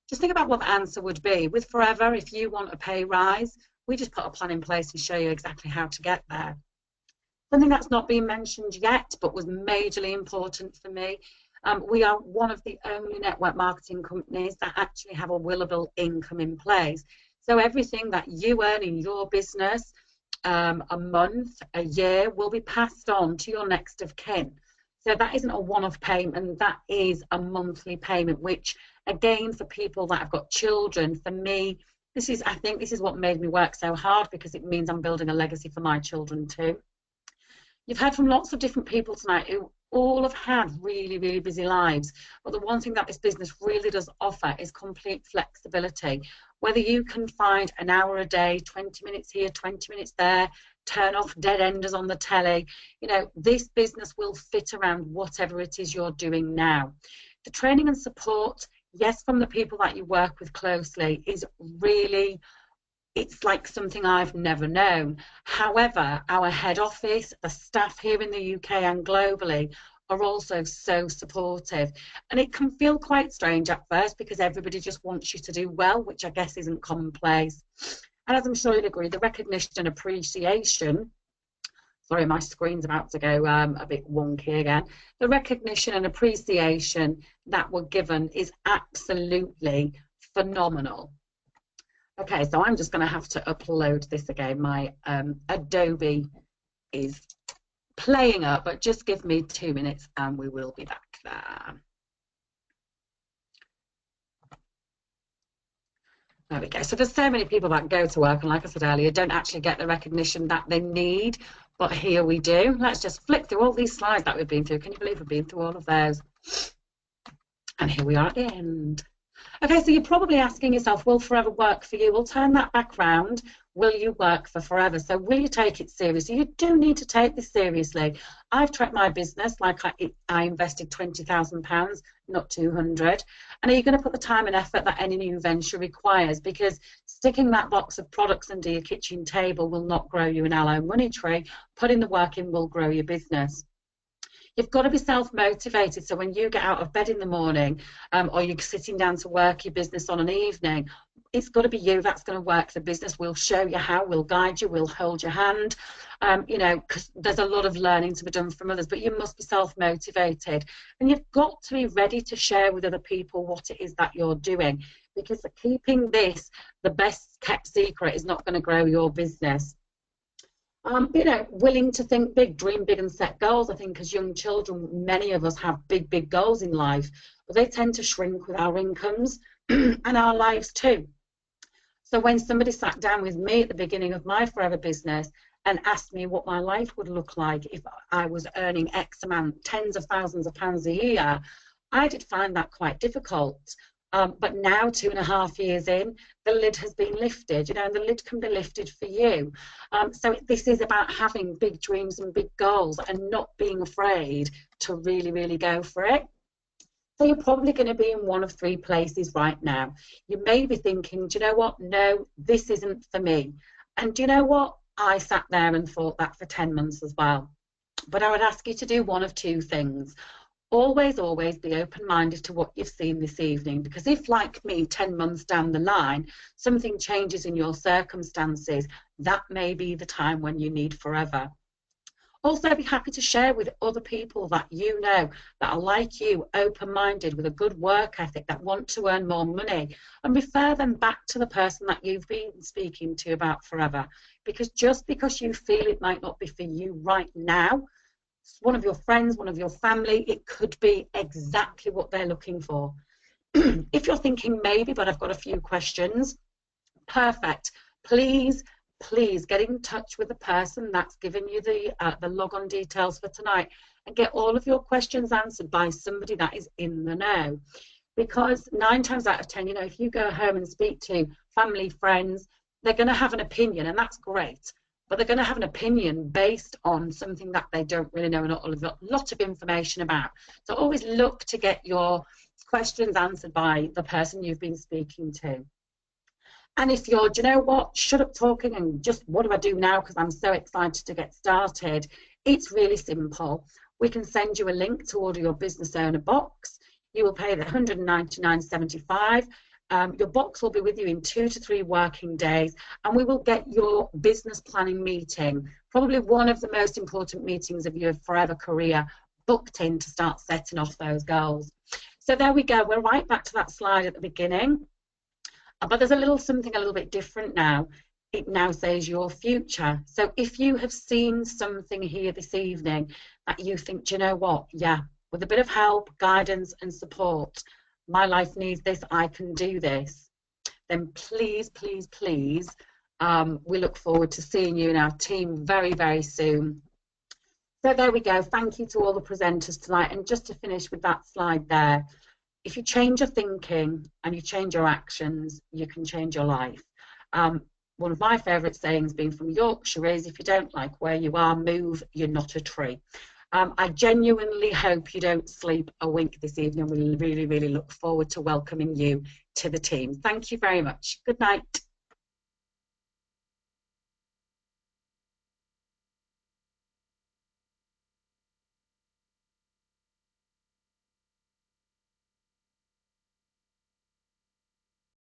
just think about what the answer would be. With Forever, if you want a pay rise, We just put a plan in place and show you exactly how to get there. Something that's not been mentioned yet, but was majorly important for me, we are one of the only network marketing companies that actually have a willable income in place. So everything that you earn in your business, a month, a year, will be passed on to your next of kin. So that isn't a one-off payment, that is a monthly payment, which again, for people that have got children, for me, I think this is what made me work so hard, because it means I'm building a legacy for my children too. You've heard from lots of different people tonight who all have had really, really busy lives. But the one thing that this business really does offer is complete flexibility. Whether you can find an hour a day, 20 minutes here, 20 minutes there, turn off dead enders on the telly, you know, this business will fit around whatever it is you're doing now. The training and support, yes, from the people that you work with closely, is really, it's like something I've never known. However, our head office, the staff here in the UK and globally, are also so supportive. And it can feel quite strange at first, because everybody just wants you to do well, which I guess isn't commonplace. And as I'm sure you'll agree, the recognition and appreciation, sorry, my screen's about to go a bit wonky again. The recognition and appreciation that we're given is absolutely phenomenal. Okay, so I'm just going to have to upload this again. My Adobe is playing up, but just give me 2 minutes and we will be back there. There we go. So there's so many people that go to work and, like I said earlier, don't actually get the recognition that they need, but here we do. Let's just flick through all these slides that we've been through. Can you believe we've been through all of those? And here we are at the end. Okay, so you're probably asking yourself, will forever work for you? We'll turn that back round. Will you work for forever? So will you take it seriously? You do need to take this seriously. I've tracked my business like I invested £20,000, not 200. And are you going to put the time and effort that any new venture requires? Because sticking that box of products under your kitchen table will not grow you an aloe money tree. Putting the work in will grow your business. You've got to be self-motivated, so when you get out of bed in the morning or you're sitting down to work your business on an evening, it's got to be you that's going to work the business. We'll show you how, we'll guide you, we'll hold your hand, you know, because there's a lot of learning to be done from others, but you must be self-motivated. And you've got to be ready to share with other people what it is that you're doing, because keeping this the best kept secret is not going to grow your business. You know, willing to think big, dream big and set goals. I think as young children, many of us have big, big goals in life, but they tend to shrink with our incomes and our lives too. So when somebody sat down with me at the beginning of my Forever business and asked me what my life would look like if I was earning X amount, tens of thousands of pounds a year, I did find that quite difficult. But now, 2.5 years in, the lid has been lifted, you know, and the lid can be lifted for you. So this is about having big dreams and big goals and not being afraid to really, really go for it. So you're probably going to be in one of 3 places right now. You may be thinking, do you know what? No, this isn't for me. And do you know what? I sat there and thought that for 10 months as well. But I would ask you to do one of 2 things. Always, always be open-minded to what you've seen this evening, because if, like me, 10 months down the line, something changes in your circumstances, that may be the time when you need forever. Also, be happy to share with other people that you know that are like you, open-minded, with a good work ethic, that want to earn more money, and refer them back to the person that you've been speaking to about forever. Because just because you feel it might not be for you right now, one of your friends, one of your family, it could be exactly what they're looking for. If you're thinking maybe, but I've got a few questions, perfect. Please get in touch with the person that's given you the log-on details for tonight and get all of your questions answered by somebody that is in the know. Because 9 times out of 10, you know, if you go home and speak to family, friends, they're going to have an opinion, and that's great. But they're going to have an opinion based on something that they don't really know and not a lot of information about. So always look to get your questions answered by the person you've been speaking to. And if you're, do you know what, shut up talking and just what do I do now because I'm so excited to get started, it's really simple. We can send you a link to order your business owner box. You will pay the £199.75. Your box will be with you in 2 to 3 working days, and we will get your business planning meeting, probably one of the most important meetings of your forever career, booked in to start setting off those goals. So there we go. We're right back to that slide at the beginning, but there's something a little bit different now. It now says your future. So if you have seen something here this evening that you think, do you know what, yeah, with a bit of help, guidance and support, my life needs this, I can do this, then please, please, please, we look forward to seeing you in our team very, very soon. So there we go. Thank you to all the presenters tonight. And just to finish with that slide there, if you change your thinking and you change your actions, you can change your life. One of my favourite sayings being from Yorkshire is, if you don't like where you are, move, you're not a tree. I genuinely hope you don't sleep a wink this evening. We really, really look forward to welcoming you to the team. Thank you very much. Good night.